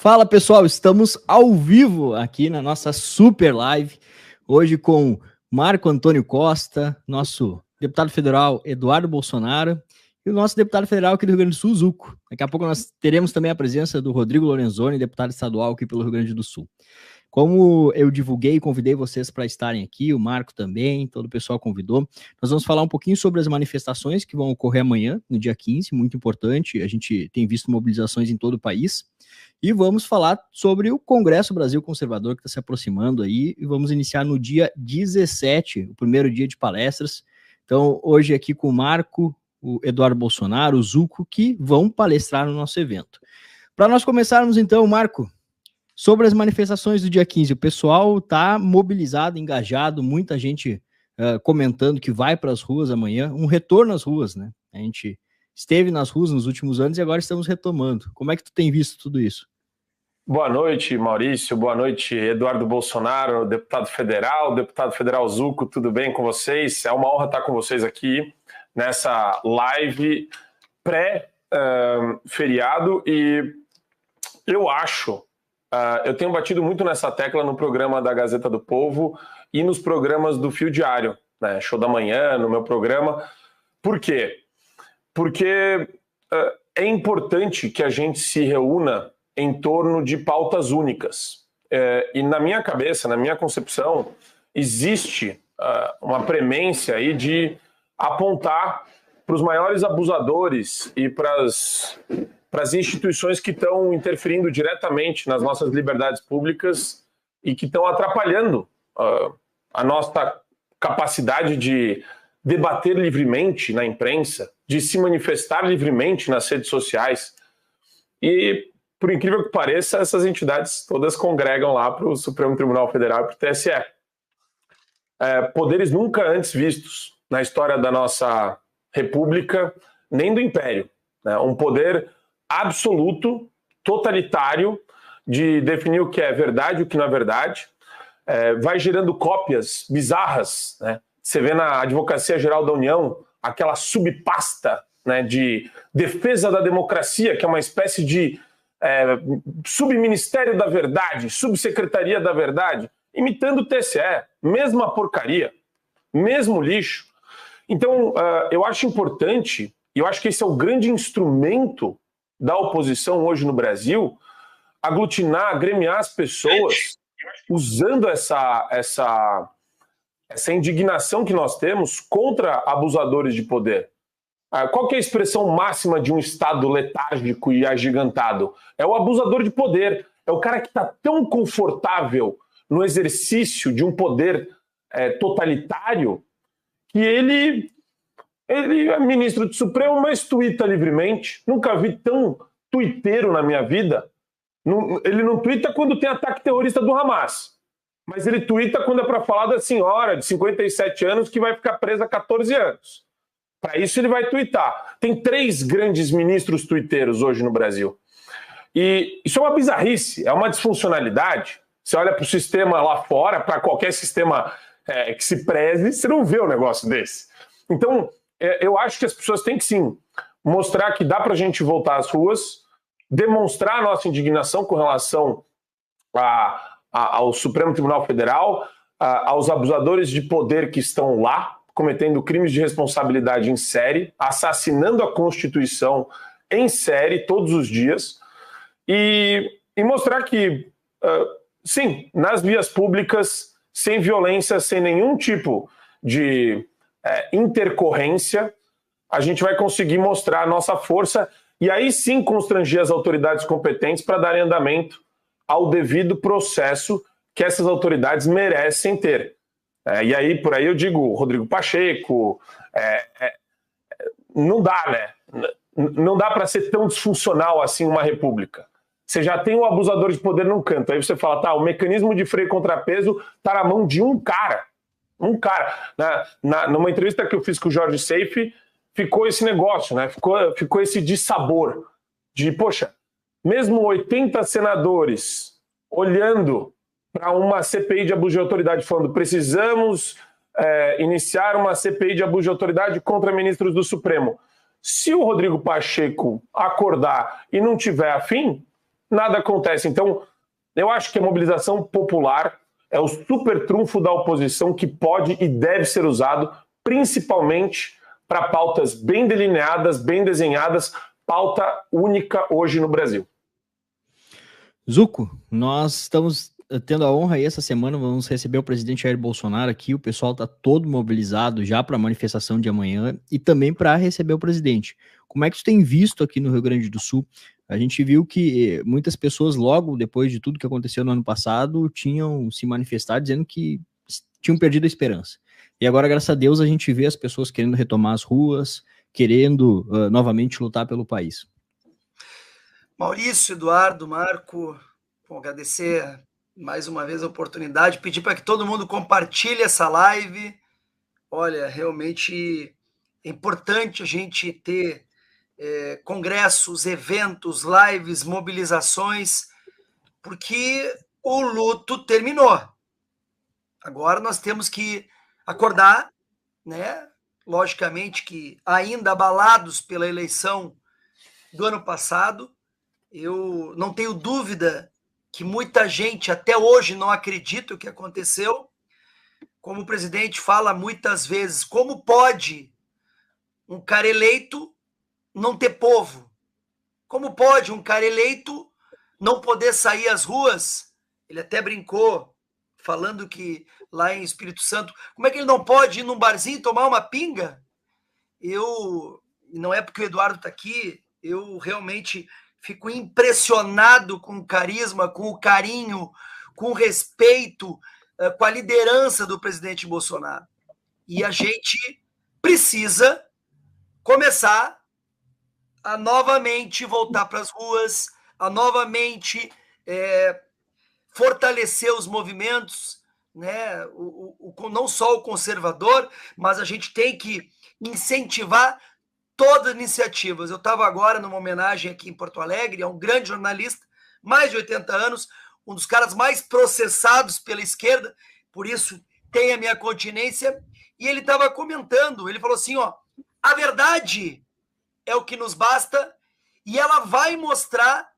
Fala pessoal, estamos ao vivo aqui na nossa super live, hoje com Marco Antônio Costa, nosso deputado federal Eduardo Bolsonaro e o nosso deputado federal aqui do Rio Grande do Sul, Zuco. Daqui a pouco nós teremos também a presença do Rodrigo Lorenzoni, deputado estadual aqui pelo Rio Grande do Sul. Como eu divulguei e convidei vocês para estarem aqui, o Marco também, todo o pessoal convidou, nós vamos falar um pouquinho sobre as manifestações que vão ocorrer amanhã, no dia 15, muito importante, a gente tem visto mobilizações em todo o país, e vamos falar sobre o Congresso Brasil Conservador que está se aproximando aí, e vamos iniciar no dia 17, o primeiro dia de palestras. Então, hoje aqui com o Marco, o Eduardo Bolsonaro, o Zuco, que vão palestrar no nosso evento. Para nós começarmos então, Marco, sobre as manifestações do dia 15, o pessoal está mobilizado, engajado, muita gente comentando que vai para as ruas amanhã, um retorno às ruas, né? A gente esteve nas ruas nos últimos anos e agora estamos retomando. Como é que tu tem visto tudo isso? Boa noite, Maurício. Boa noite, Eduardo Bolsonaro, deputado federal Zuco, tudo bem com vocês? É uma honra estar com vocês aqui nessa live pré-feriado e eu acho, eu tenho batido muito nessa tecla no programa da Gazeta do Povo e nos programas do Fio Diário, né? Show da Manhã, no meu programa. Por quê? Porque é importante que a gente se reúna em torno de pautas únicas. E na minha cabeça, na minha concepção, existe uma premência aí de apontar para os maiores abusadores e para as instituições que estão interferindo diretamente nas nossas liberdades públicas e que estão atrapalhando a nossa capacidade de debater livremente na imprensa, de se manifestar livremente nas redes sociais. E, por incrível que pareça, essas entidades todas congregam lá para o Supremo Tribunal Federal e para o TSE. Poderes nunca antes vistos na história da nossa república, nem do império, né? Um poder absoluto, totalitário, de definir o que é verdade e o que não é verdade. Vai gerando cópias bizarras, né? Você vê na Advocacia Geral da União aquela subpasta, né, de defesa da democracia, que é uma espécie de subministério da verdade, subsecretaria da verdade, imitando o TSE, mesma porcaria, mesmo lixo. Então, eu acho importante, e eu acho que esse é o grande instrumento da oposição hoje no Brasil, aglutinar, agremiar as pessoas, usando essa indignação que nós temos contra abusadores de poder. Qual que é a expressão máxima de um Estado letárgico e agigantado? É o abusador de poder. É o cara que está tão confortável no exercício de um poder totalitário que ele é ministro do Supremo, mas tuita livremente. Nunca vi tão tuiteiro na minha vida. Ele não tuita quando tem ataque terrorista do Hamas. Mas ele tuita quando é para falar da senhora de 57 anos que vai ficar presa há 14 anos. Para isso ele vai tuitar. Tem 3 grandes ministros tuiteiros hoje no Brasil. E isso é uma bizarrice, é uma disfuncionalidade. Você olha para o sistema lá fora, para qualquer sistema que se preze, você não vê um negócio desse. Então, eu acho que as pessoas têm que sim mostrar que dá para a gente voltar às ruas, demonstrar a nossa indignação com relação ao Supremo Tribunal Federal, aos abusadores de poder que estão lá, cometendo crimes de responsabilidade em série, assassinando a Constituição em série todos os dias, e mostrar que, sim, nas vias públicas, sem violência, sem nenhum tipo de intercorrência, a gente vai conseguir mostrar a nossa força e aí sim constranger as autoridades competentes para darem andamento ao devido processo que essas autoridades merecem ter. E aí, por aí eu digo, Rodrigo Pacheco, não dá, né? Não dá para ser tão disfuncional assim uma república. Você já tem um abusador de poder num canto, aí você fala, tá, o mecanismo de freio e contrapeso está na mão de um cara. Um cara. Numa entrevista que eu fiz com o Jorge Seife, ficou esse negócio, né? Ficou esse dissabor de, poxa, mesmo 80 senadores olhando para uma CPI de abuso de autoridade, falando precisamos iniciar uma CPI de abuso de autoridade contra ministros do Supremo. Se o Rodrigo Pacheco acordar e não tiver afim, nada acontece. Então, eu acho que a mobilização popular é o super trunfo da oposição que pode e deve ser usado, principalmente para pautas bem delineadas, bem desenhadas, pauta única hoje no Brasil. Zuco, nós estamos tendo a honra aí essa semana, vamos receber o presidente Jair Bolsonaro aqui, o pessoal está todo mobilizado já para a manifestação de amanhã e também para receber o presidente. Como é que você tem visto aqui no Rio Grande do Sul? A gente viu que muitas pessoas, logo depois de tudo que aconteceu no ano passado, tinham se manifestado dizendo que tinham perdido a esperança. E agora, graças a Deus, a gente vê as pessoas querendo retomar as ruas, querendo novamente lutar pelo país. Maurício, Eduardo, Marco, vou agradecer mais uma vez a oportunidade, pedir para que todo mundo compartilhe essa live. Olha, realmente é importante a gente ter congressos, eventos, lives, mobilizações, porque o luto terminou. Agora nós temos que acordar, né? Logicamente que ainda abalados pela eleição do ano passado, eu não tenho dúvida que muita gente até hoje não acredita o que aconteceu. Como o presidente fala muitas vezes, como pode um cara eleito não ter povo? Como pode um cara eleito não poder sair às ruas? Ele até brincou, falando que lá em Espírito Santo, como é que ele não pode ir num barzinho tomar uma pinga? Não é porque o Eduardo está aqui, eu realmente fico impressionado com o carisma, com o carinho, com o respeito, com a liderança do presidente Bolsonaro. E a gente precisa começar a novamente voltar para as ruas, a novamente fortalecer os movimentos, né? Não só o conservador, mas a gente tem que incentivar todas as iniciativas. Eu estava agora numa homenagem aqui em Porto Alegre a um grande jornalista, mais de 80 anos, um dos caras mais processados pela esquerda, por isso tem a minha continência, e ele estava comentando, ele falou assim, ó, a verdade é o que nos basta e ela vai mostrar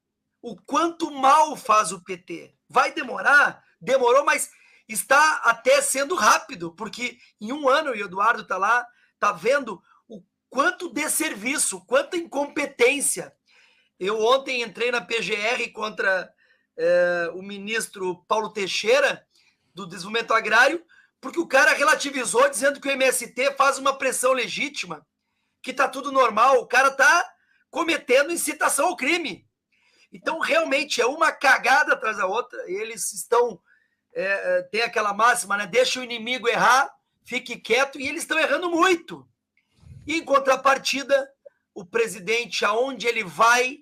o quanto mal faz o PT. Vai demorar? Demorou, mas está até sendo rápido, porque em um ano, o Eduardo está lá, está vendo o quanto desserviço, quanta incompetência. Eu ontem entrei na PGR contra o ministro Paulo Teixeira, do Desenvolvimento Agrário, porque o cara relativizou, dizendo que o MST faz uma pressão legítima, que está tudo normal, o cara está cometendo incitação ao crime. Então, realmente, é uma cagada atrás da outra. Eles estão... tem aquela máxima, né? Deixa o inimigo errar, fique quieto, e eles estão errando muito. E, em contrapartida, o presidente, aonde ele vai,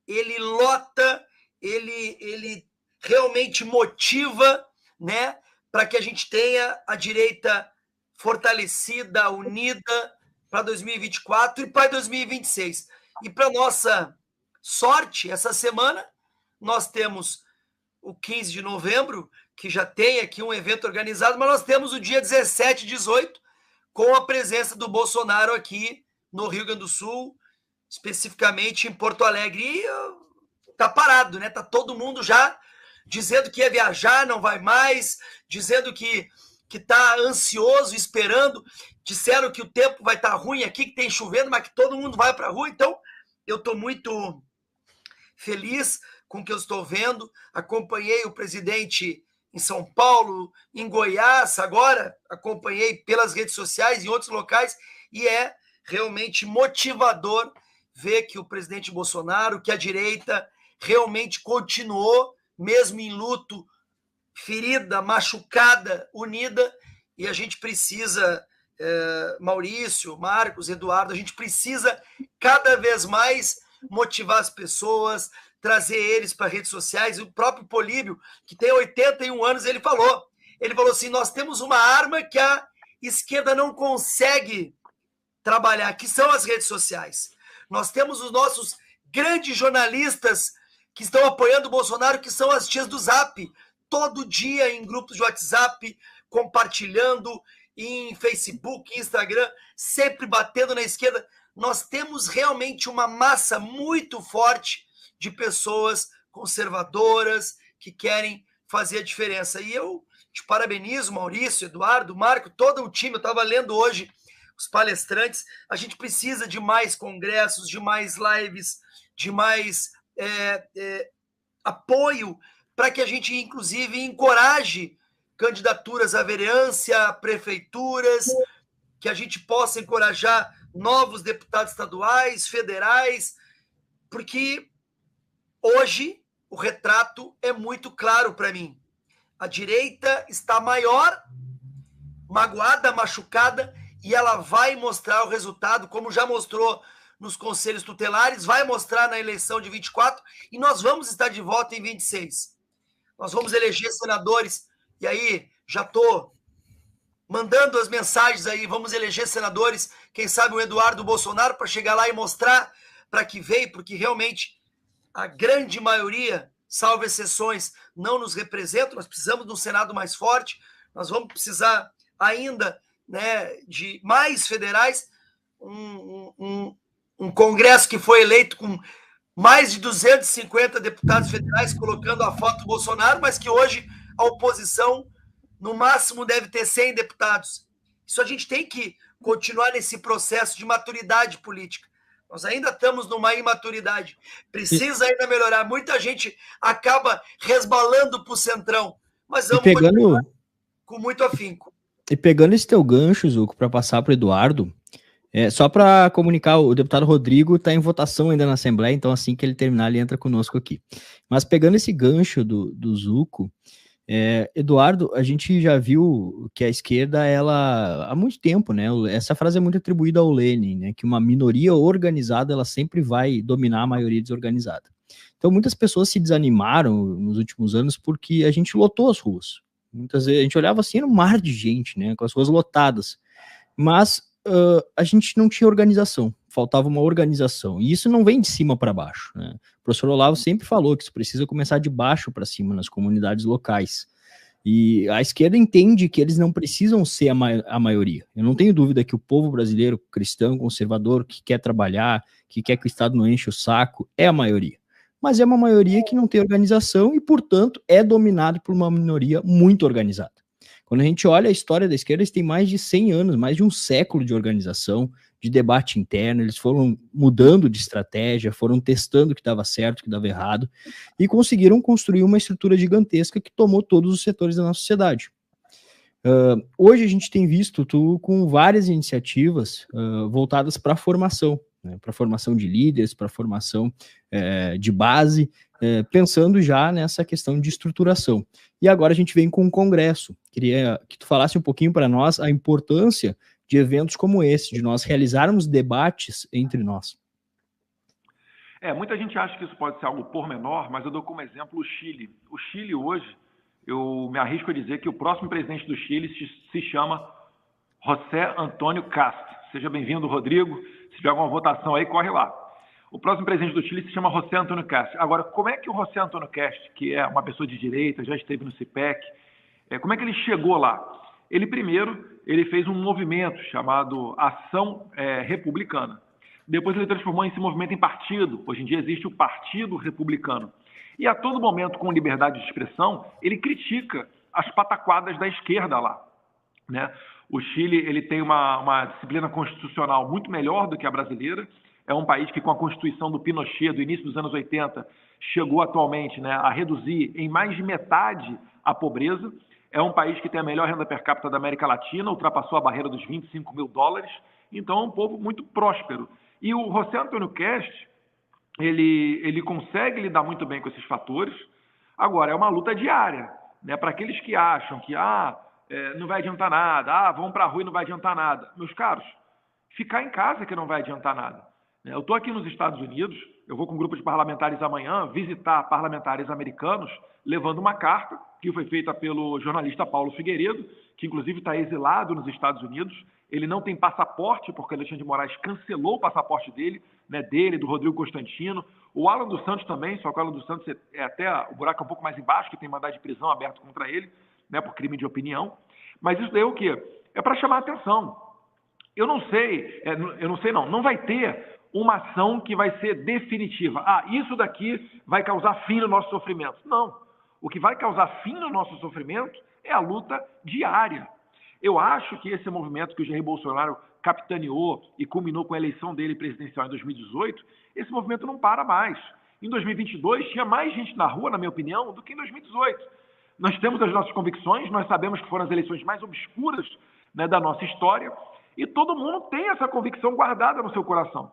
ele lota, ele realmente motiva, né, para que a gente tenha a direita fortalecida, unida, para 2024 e para 2026. E para nossa sorte, essa semana, nós temos o 15 de novembro, que já tem aqui um evento organizado, mas nós temos o dia 17 e 18, com a presença do Bolsonaro aqui no Rio Grande do Sul, especificamente em Porto Alegre. E tá parado, né? Tá todo mundo já dizendo que ia viajar, não vai mais, dizendo que tá ansioso, esperando. Disseram que o tempo vai estar ruim aqui, que tem chovendo, mas que todo mundo vai para a rua. Então, eu estou muito feliz com o que eu estou vendo. Acompanhei o presidente em São Paulo, em Goiás, agora acompanhei pelas redes sociais, em outros locais, e é realmente motivador ver que o presidente Bolsonaro, que a direita realmente continuou, mesmo em luto, ferida, machucada, unida, e a gente precisa, Maurício, Marcos, Eduardo, a gente precisa cada vez mais motivar as pessoas, trazer eles para redes sociais. O próprio Políbio, que tem 81 anos, ele falou assim, nós temos uma arma que a esquerda não consegue trabalhar, que são as redes sociais. Nós temos os nossos grandes jornalistas que estão apoiando o Bolsonaro, que são as tias do Zap, todo dia em grupos de WhatsApp, compartilhando em Facebook, Instagram, sempre batendo na esquerda. Nós temos realmente uma massa muito forte de pessoas conservadoras, que querem fazer a diferença. E eu te parabenizo, Maurício, Eduardo, Marco, todo o time. Eu estava lendo hoje os palestrantes. A gente precisa de mais congressos, de mais lives, de mais apoio para que a gente, inclusive, encoraje candidaturas à vereança, a prefeituras, que a gente possa encorajar novos deputados estaduais, federais, porque hoje o retrato é muito claro para mim. A direita está maior, magoada, machucada, e ela vai mostrar o resultado, como já mostrou nos conselhos tutelares, vai mostrar na eleição de 24, e nós vamos estar de volta em 26. Nós vamos eleger senadores, e aí já estou mandando as mensagens aí, vamos eleger senadores, quem sabe o Eduardo Bolsonaro, para chegar lá e mostrar para que veio, porque realmente a grande maioria, salvo exceções, não nos representa. Nós precisamos de um Senado mais forte, nós vamos precisar ainda, né, de mais federais, um Congresso que foi eleito com mais de 250 deputados federais colocando a foto do Bolsonaro, mas que hoje a oposição, no máximo, deve ter 100 deputados. Isso a gente tem que continuar nesse processo de maturidade política. Nós ainda estamos numa imaturidade. Precisa ainda melhorar. Muita gente acaba resbalando para o centrão, mas vamos continuar com muito afinco. E pegando esse teu gancho, Zuco, para passar para o Eduardo, só para comunicar, o deputado Rodrigo está em votação ainda na Assembleia, então assim que ele terminar, ele entra conosco aqui. Mas pegando esse gancho do Zuco, Eduardo, a gente já viu que a esquerda, ela, há muito tempo, né, essa frase é muito atribuída ao Lenin, né, que uma minoria organizada, ela sempre vai dominar a maioria desorganizada. Então muitas pessoas se desanimaram nos últimos anos porque a gente lotou as ruas. Muitas vezes a gente olhava assim, era um mar de gente, né, com as ruas lotadas, mas a gente não tinha organização, faltava uma organização, e isso não vem de cima para baixo, né? O professor Olavo sempre falou que isso precisa começar de baixo para cima, nas comunidades locais, e a esquerda entende que eles não precisam ser a maioria. Eu não tenho dúvida que o povo brasileiro, cristão, conservador, que quer trabalhar, que quer que o Estado não enche o saco, é a maioria, mas é uma maioria que não tem organização e, portanto, é dominado por uma minoria muito organizada. Quando a gente olha a história da esquerda, eles têm mais de 100 anos, mais de um século de organização, de debate interno, eles foram mudando de estratégia, foram testando o que dava certo, o que dava errado, e conseguiram construir uma estrutura gigantesca que tomou todos os setores da nossa sociedade. Hoje a gente tem visto tu com várias iniciativas voltadas para a formação, né, para a formação de líderes, para a formação de base, pensando já nessa questão de estruturação. E agora a gente vem com um congresso. Queria que tu falasse um pouquinho para nós a importância de eventos como esse, de nós realizarmos debates entre nós. Muita gente acha que isso pode ser algo pormenor, mas eu dou como exemplo o Chile. O Chile hoje, eu me arrisco a dizer que o próximo presidente do Chile se chama José Antônio Cast. Seja bem-vindo, Rodrigo. Se tiver alguma votação aí, corre lá. O próximo presidente do Chile se chama José Antônio Cast. Agora, como é que o José Antônio Cast, que é uma pessoa de direita, já esteve no CIPEC, como é que ele chegou lá? Ele fez um movimento chamado Ação Republicana. Depois ele transformou esse movimento em partido. Hoje em dia existe o Partido Republicano. E a todo momento, com liberdade de expressão, ele critica as pataquadas da esquerda lá, né? O Chile, ele tem uma disciplina constitucional muito melhor do que a brasileira. É um país que, com a Constituição do Pinochet, do início dos anos 80, chegou atualmente, né, a reduzir em mais de metade a pobreza. É um país que tem a melhor renda per capita da América Latina, ultrapassou a barreira dos $25 mil. Então, é um povo muito próspero. E o José Antônio Cast, ele consegue lidar muito bem com esses fatores. Agora, é uma luta diária, né? Para aqueles que acham que não vai adiantar nada, vão para a rua e não vai adiantar nada. Meus caros, ficar em casa que não vai adiantar nada. Eu estou aqui nos Estados Unidos, eu vou com um grupo de parlamentares amanhã visitar parlamentares americanos, levando uma carta que foi feita pelo jornalista Paulo Figueiredo, que inclusive está exilado nos Estados Unidos. Ele não tem passaporte, porque Alexandre de Moraes cancelou o passaporte dele, né, dele, do Rodrigo Constantino. O Alan dos Santos também, só que o Alan dos Santos o buraco é um pouco mais embaixo, que tem mandado de prisão aberto contra ele, né, por crime de opinião. Mas isso daí é o quê? É para chamar a atenção. Eu não sei, não vai ter uma ação que vai ser definitiva. Isso daqui vai causar fim no nosso sofrimento. Não. O que vai causar fim no nosso sofrimento é a luta diária. Eu acho que esse movimento que o Jair Bolsonaro capitaneou e culminou com a eleição dele presidencial em 2018, esse movimento não para mais. Em 2022, tinha mais gente na rua, na minha opinião, do que em 2018. Nós temos as nossas convicções, nós sabemos que foram as eleições mais obscuras, né, da nossa história, e todo mundo tem essa convicção guardada no seu coração.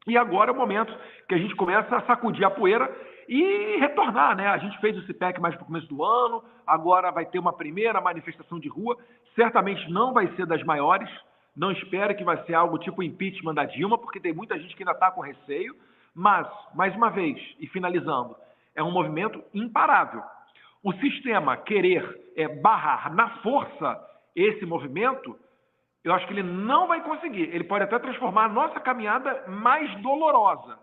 E agora é o momento que a gente começa a sacudir a poeira e retornar, né? A gente fez o CPEC mais para o começo do ano, agora vai ter uma primeira manifestação de rua, certamente não vai ser das maiores, não espere que vai ser algo tipo impeachment da Dilma, porque tem muita gente que ainda está com receio, mas, mais uma vez, e finalizando, é um movimento imparável. O sistema querer barrar na força esse movimento, eu acho que ele não vai conseguir. Ele pode até transformar a nossa caminhada mais dolorosa,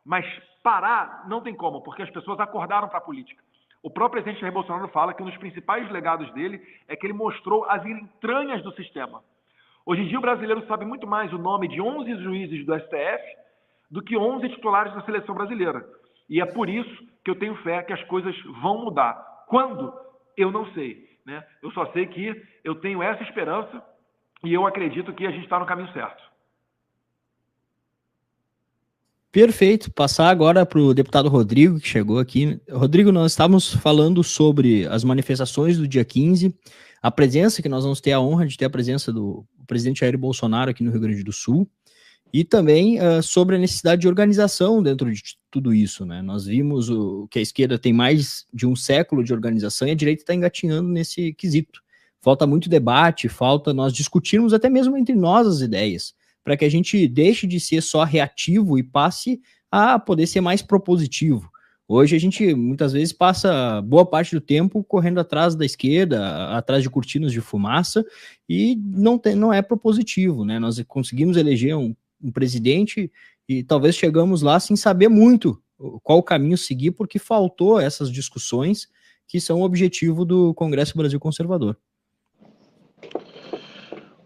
mas parar não tem como, porque as pessoas acordaram para a política. O próprio presidente Jair Bolsonaro fala que um dos principais legados dele é que ele mostrou as entranhas do sistema. Hoje em dia o brasileiro sabe muito mais o nome de 11 juízes do STF do que 11 titulares da seleção brasileira. E é por isso que eu tenho fé que as coisas vão mudar. Quando? Eu não sei, né? Eu só sei que eu tenho essa esperança e eu acredito que a gente está no caminho certo. Perfeito. Passar agora para o deputado Rodrigo, que chegou aqui. Rodrigo, nós estávamos falando sobre as manifestações do dia 15, a presença, que nós vamos ter a honra de ter a presença do presidente Jair Bolsonaro aqui no Rio Grande do Sul, e também sobre a necessidade de organização dentro de tudo isso, né? Nós vimos que a esquerda tem mais de um século de organização e a direita está engatinhando nesse quesito. Falta muito debate, falta nós discutirmos até mesmo entre nós as ideias, para que a gente deixe de ser só reativo e passe a poder ser mais propositivo. Hoje a gente muitas vezes passa boa parte do tempo correndo atrás da esquerda, atrás de cortinas de fumaça, e não é propositivo, né? Nós conseguimos eleger um presidente e talvez chegamos lá sem saber muito qual o caminho seguir, porque faltou essas discussões que são o objetivo do Congresso Brasil Conservador.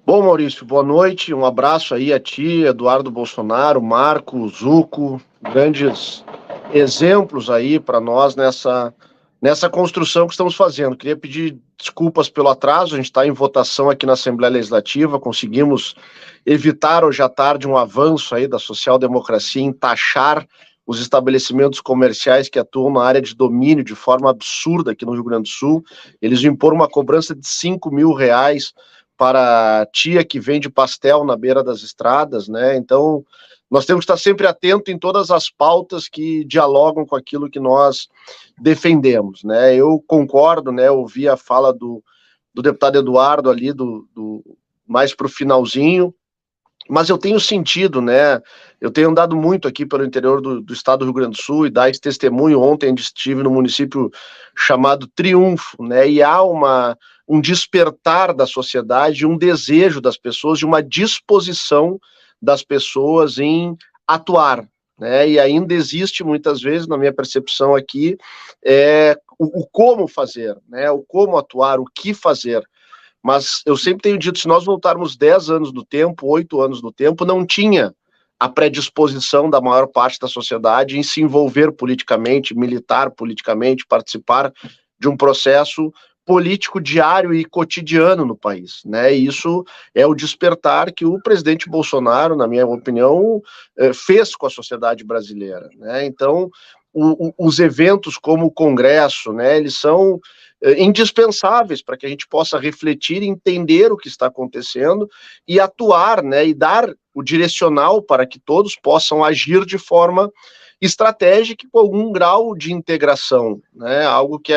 Bom, Maurício, boa noite, um abraço aí a ti, Eduardo Bolsonaro, Marco, Zucco, grandes exemplos aí para nós nessa construção que estamos fazendo. Queria pedir desculpas pelo atraso, a gente está em votação aqui na Assembleia Legislativa, conseguimos evitar hoje à tarde um avanço aí da social-democracia em taxar os estabelecimentos comerciais que atuam na área de domínio de forma absurda aqui no Rio Grande do Sul. Eles imporam uma cobrança de R$5 mil para a tia que vende pastel na beira das estradas, né? Então, nós temos que estar sempre atento em todas as pautas que dialogam com aquilo que nós defendemos, né? Eu concordo, né? Eu ouvi a fala do deputado Eduardo ali, mais para o finalzinho, mas eu tenho sentido, né? Eu tenho andado muito aqui pelo interior do estado do Rio Grande do Sul e dar esse testemunho. Ontem estive no município chamado Triunfo, né? E há um despertar da sociedade, um desejo das pessoas, de uma disposição das pessoas em atuar, né? E ainda existe muitas vezes, na minha percepção aqui, o como fazer, né? O como atuar, o que fazer. Mas eu sempre tenho dito, se nós voltarmos 10 anos no tempo, 8 anos no tempo, não tinha a predisposição da maior parte da sociedade em se envolver politicamente, militar politicamente, participar de um processo político diário e cotidiano no país, né? E isso é o despertar que o presidente Bolsonaro, na minha opinião, fez com a sociedade brasileira, né? Então, os eventos como o Congresso, né, eles são indispensáveis para que a gente possa refletir, entender o que está acontecendo e atuar, né, e dar o direcional para que todos possam agir de forma estratégica com algum grau de integração, né? Algo que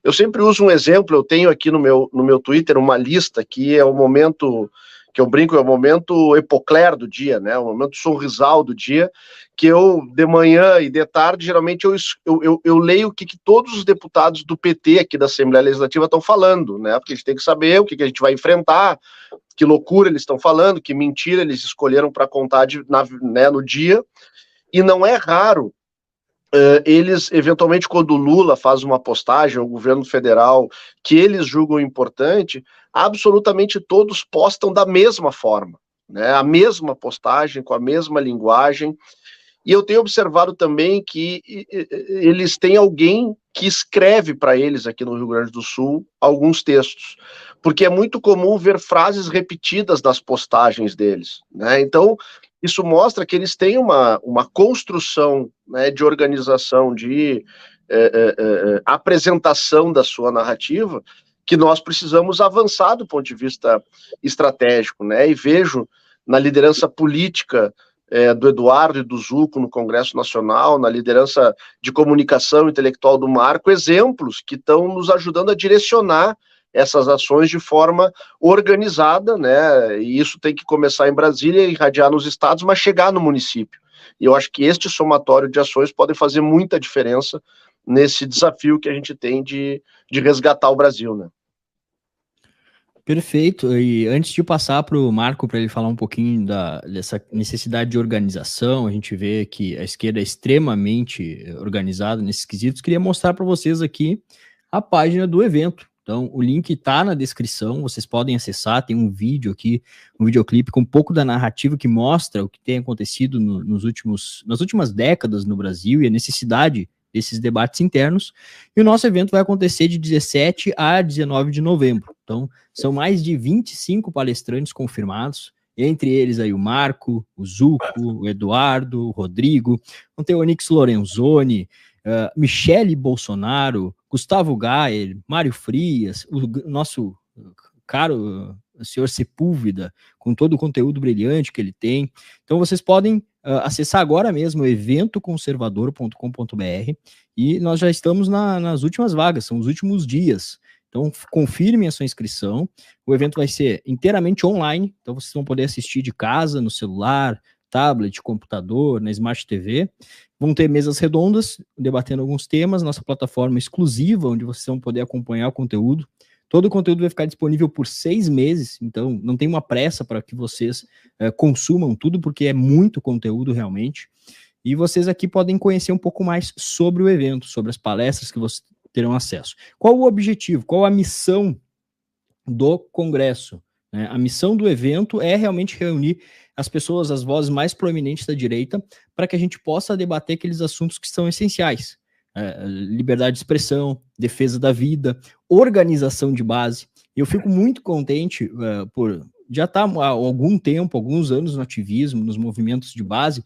eu sempre uso um exemplo, eu tenho aqui no meu Twitter uma lista que é o momento que eu brinco, é o momento epocler do dia, né? O momento sorrisal do dia, que eu, de manhã e de tarde, geralmente eu leio o que todos os deputados do PT aqui da Assembleia Legislativa estão falando, né? Porque a gente tem que saber o que a gente vai enfrentar, que loucura eles estão falando, que mentira eles escolheram para contar né, no dia. E não é raro eles, eventualmente, quando o Lula faz uma postagem, o governo federal, que eles julgam importante, absolutamente todos postam da mesma forma, né? A mesma postagem, com a mesma linguagem. E eu tenho observado também que eles têm alguém que escreve para eles aqui no Rio Grande do Sul alguns textos, porque é muito comum ver frases repetidas nas postagens deles, né? Então, isso mostra que eles têm uma construção, né, de organização, de apresentação da sua narrativa, que nós precisamos avançar do ponto de vista estratégico, né? E vejo na liderança política do Eduardo e do Zuco no Congresso Nacional, na liderança de comunicação intelectual do Marco, exemplos que estão nos ajudando a direcionar essas ações de forma organizada, né? E isso tem que começar em Brasília, irradiar nos estados, mas chegar no município. E eu acho que este somatório de ações pode fazer muita diferença nesse desafio que a gente tem de resgatar o Brasil, né? Perfeito. E antes de passar para o Marco, para ele falar um pouquinho dessa necessidade de organização, a gente vê que a esquerda é extremamente organizada nesses quesitos. Queria mostrar para vocês aqui a página do evento. Então, o link está na descrição, vocês podem acessar, tem um vídeo aqui, um videoclipe com um pouco da narrativa que mostra o que tem acontecido nas últimas décadas no Brasil e a necessidade desses debates internos, e o nosso evento vai acontecer de 17 a 19 de novembro. Então, são mais de 25 palestrantes confirmados, entre eles aí o Marco, o Zuco, o Eduardo, o Rodrigo, vão ter o Onyx Lorenzoni, Michele Bolsonaro, Gustavo Gayer, Mário Frias, o nosso caro senhor Sepúlveda, com todo o conteúdo brilhante que ele tem. Então, vocês podem acessar agora mesmo eventoconservador.com.br e nós já estamos nas últimas vagas, são os últimos dias. Então, confirmem a sua inscrição. O evento vai ser inteiramente online, então vocês vão poder assistir de casa, no celular, tablet, computador, na Smart TV. Vão ter mesas redondas, debatendo alguns temas, nossa plataforma exclusiva, onde vocês vão poder acompanhar o conteúdo. Todo o conteúdo vai ficar disponível por 6 meses, então não tem uma pressa para que vocês consumam tudo, porque é muito conteúdo realmente. E vocês aqui podem conhecer um pouco mais sobre o evento, sobre as palestras que vocês terão acesso. Qual o objetivo? Qual a missão do Congresso? A missão do evento é realmente reunir as pessoas, as vozes mais proeminentes da direita, para que a gente possa debater aqueles assuntos que são essenciais. Liberdade de expressão, defesa da vida, organização de base. Eu fico muito contente por já estar há algum tempo, alguns anos no ativismo, nos movimentos de base,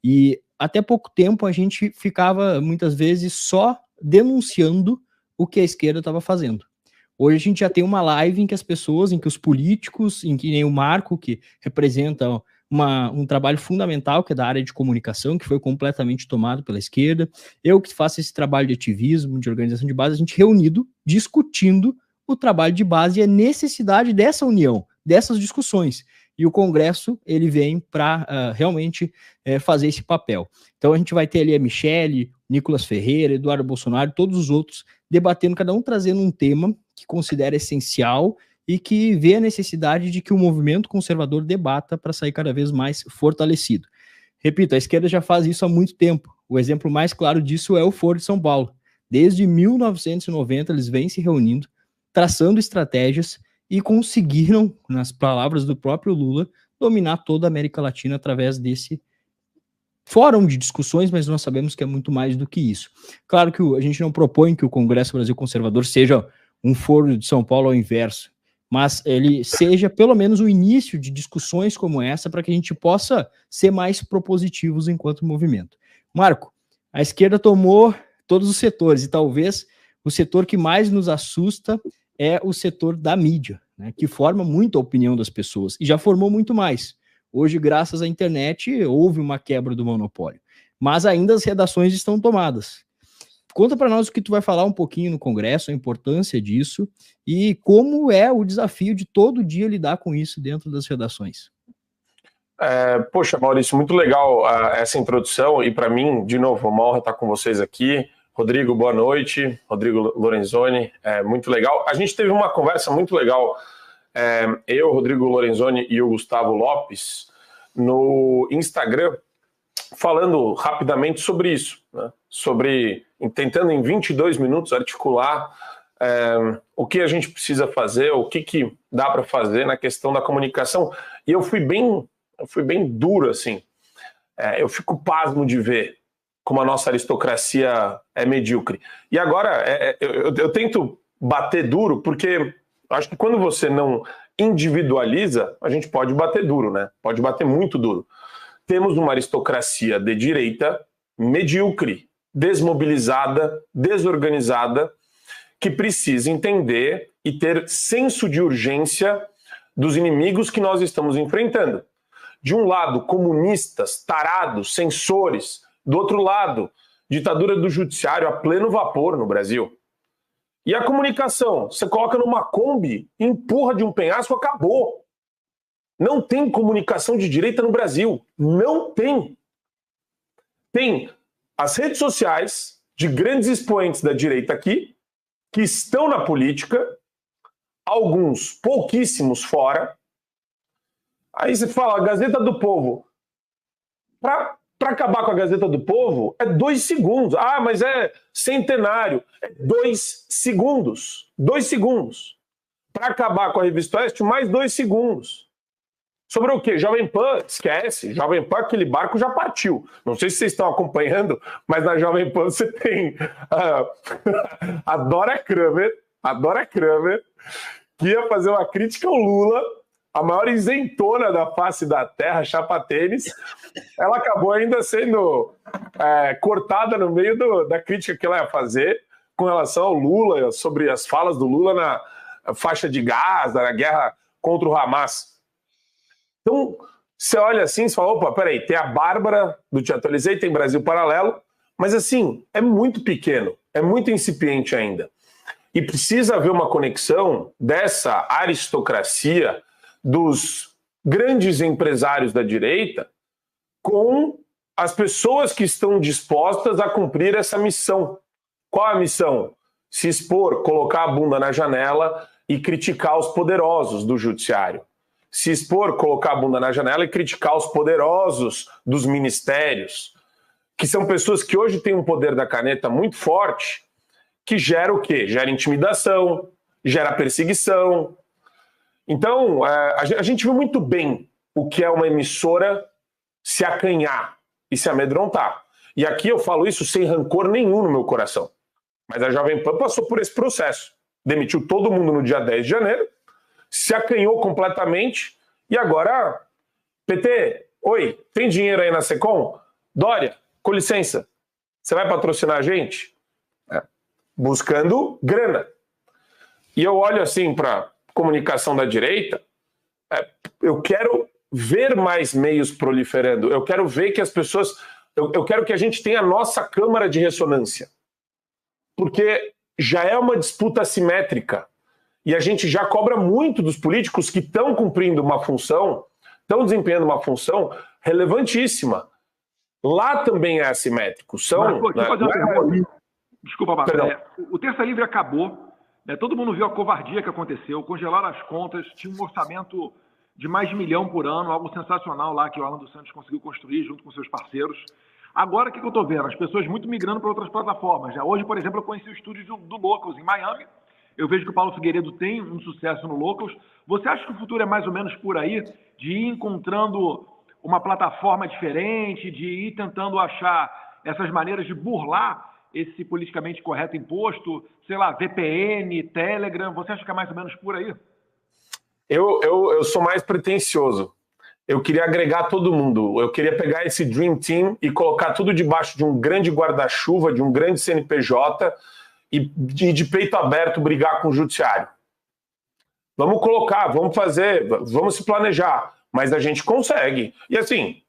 e até pouco tempo a gente ficava muitas vezes só denunciando o que a esquerda estava fazendo. Hoje a gente já tem uma live em que as pessoas, em que os políticos, em que nem o Marco, que representa um trabalho fundamental, que é da área de comunicação, que foi completamente tomado pela esquerda, eu que faço esse trabalho de ativismo, de organização de base, a gente reunido, discutindo o trabalho de base e a necessidade dessa união, dessas discussões. E o Congresso, ele vem para realmente fazer esse papel. Então a gente vai ter ali a Michele, Nicolas Ferreira, Eduardo Bolsonaro, todos os outros debatendo, cada um trazendo um tema que considera essencial e que vê a necessidade de que o movimento conservador debata para sair cada vez mais fortalecido. Repito, a esquerda já faz isso há muito tempo. O exemplo mais claro disso é o Foro de São Paulo. Desde 1990 eles vêm se reunindo, traçando estratégias e conseguiram, nas palavras do próprio Lula, dominar toda a América Latina através desse fórum de discussões, mas nós sabemos que é muito mais do que isso. Claro que a gente não propõe que o Congresso Brasil Conservador seja um Foro de São Paulo ao inverso, mas ele seja pelo menos o início de discussões como essa para que a gente possa ser mais propositivos enquanto movimento. Marco, a esquerda tomou todos os setores e talvez o setor que mais nos assusta é o setor da mídia, né, que forma muito a opinião das pessoas e já formou muito mais. Hoje, graças à internet, houve uma quebra do monopólio, mas ainda as redações estão tomadas. Conta para nós o que tu vai falar um pouquinho no Congresso, a importância disso e como é o desafio de todo dia lidar com isso dentro das redações. Poxa, Maurício, muito legal essa introdução e para mim, de novo, uma honra estar com vocês aqui. Rodrigo, boa noite. Rodrigo Lorenzoni, muito legal. A gente teve uma conversa muito legal, eu, Rodrigo Lorenzoni e o Gustavo Lopes, no Instagram, falando rapidamente sobre isso, né? Tentando em 22 minutos articular o que a gente precisa fazer, o que dá para fazer na questão da comunicação. E eu fui bem duro, assim. Eu fico pasmo de ver como a nossa aristocracia é medíocre. E agora, eu tento bater duro, porque acho que quando você não individualiza, a gente pode bater duro, né? Pode bater muito duro. Temos uma aristocracia de direita medíocre, desmobilizada, desorganizada, que precisa entender e ter senso de urgência dos inimigos que nós estamos enfrentando. De um lado, comunistas, tarados, censores. Do outro lado, ditadura do judiciário a pleno vapor no Brasil. E a comunicação? Você coloca numa Kombi, empurra de um penhasco, acabou. Não tem comunicação de direita no Brasil. Não tem. Tem as redes sociais de grandes expoentes da direita aqui, que estão na política, alguns pouquíssimos fora. Aí você fala, a Gazeta do Povo. Para acabar com a Gazeta do Povo, é 2 segundos. Ah, mas é centenário. É 2 segundos. 2 segundos. Para acabar com a Revista Oeste, mais 2 segundos. Sobre o quê? Jovem Pan, esquece. Jovem Pan, aquele barco já partiu. Não sei se vocês estão acompanhando, mas na Jovem Pan você tem a Dora Kramer, que ia fazer uma crítica ao Lula, a maior isentona da face da terra, chapa tênis. Ela acabou ainda sendo cortada no meio da crítica que ela ia fazer com relação ao Lula, sobre as falas do Lula na faixa de Gaza, na guerra contra o Hamas. Então, você olha assim e fala, opa, peraí, tem a Bárbara do Te Atualizei, tem Brasil Paralelo, mas assim, é muito pequeno, é muito incipiente ainda. E precisa haver uma conexão dessa aristocracia dos grandes empresários da direita com as pessoas que estão dispostas a cumprir essa missão. Qual a missão? Se expor, colocar a bunda na janela e criticar os poderosos do judiciário. Se expor, colocar a bunda na janela e criticar os poderosos dos ministérios, que são pessoas que hoje têm um poder da caneta muito forte, que gera o quê? Gera intimidação, gera perseguição. Então, a gente viu muito bem o que é uma emissora se acanhar e se amedrontar. E aqui eu falo isso sem rancor nenhum no meu coração. Mas a Jovem Pan passou por esse processo. Demitiu todo mundo no dia 10 de janeiro, se acanhou completamente e agora, PT, oi, tem dinheiro aí na Secom? Dória, com licença, você vai patrocinar a gente? Buscando grana. E eu olho assim para comunicação da direita, eu quero ver mais meios proliferando, eu quero ver que as pessoas, eu quero que a gente tenha a nossa câmara de ressonância, porque já é uma disputa assimétrica. E a gente já cobra muito dos políticos que estão cumprindo uma função, estão desempenhando uma função relevantíssima. Lá também é assimétrico. Desculpa, Marcos. O Terça Livre acabou. Todo mundo viu a covardia que aconteceu. Congelaram as contas. Tinha um orçamento de mais de 1 milhão por ano, algo sensacional lá que o Alan dos Santos conseguiu construir junto com seus parceiros. Agora, o que eu estou vendo? As pessoas muito migrando para outras plataformas. Hoje, por exemplo, eu conheci o estúdio do Locals em Miami. Eu vejo que o Paulo Figueiredo tem um sucesso no Locals. Você acha que o futuro é mais ou menos por aí? De ir encontrando uma plataforma diferente, de ir tentando achar essas maneiras de burlar esse politicamente correto imposto, sei lá, VPN, Telegram. Você acha que é mais ou menos por aí? Eu sou mais pretensioso. Eu queria agregar todo mundo. Eu queria pegar esse Dream Team e colocar tudo debaixo de um grande guarda-chuva, de um grande CNPJ e de peito aberto brigar com o judiciário. Vamos colocar, vamos fazer, vamos se planejar, mas a gente consegue. E assim,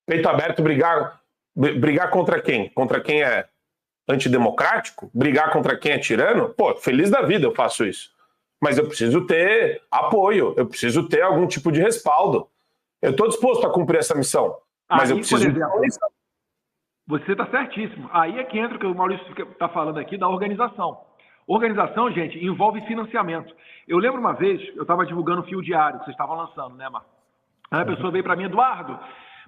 peito aberto, brigar contra quem? Contra quem é antidemocrático? Brigar contra quem é tirano? Pô, feliz da vida eu faço isso. Mas eu preciso ter apoio, eu preciso ter algum tipo de respaldo. Eu estou disposto a cumprir essa missão, mas eu preciso... Você está certíssimo. Aí é que entra o que o Maurício está falando aqui da organização. Organização, gente, envolve financiamento. Eu lembro uma vez, eu estava divulgando o Fio Diário, que vocês estavam lançando, né, Marco? Aí a pessoa veio para mim, Eduardo,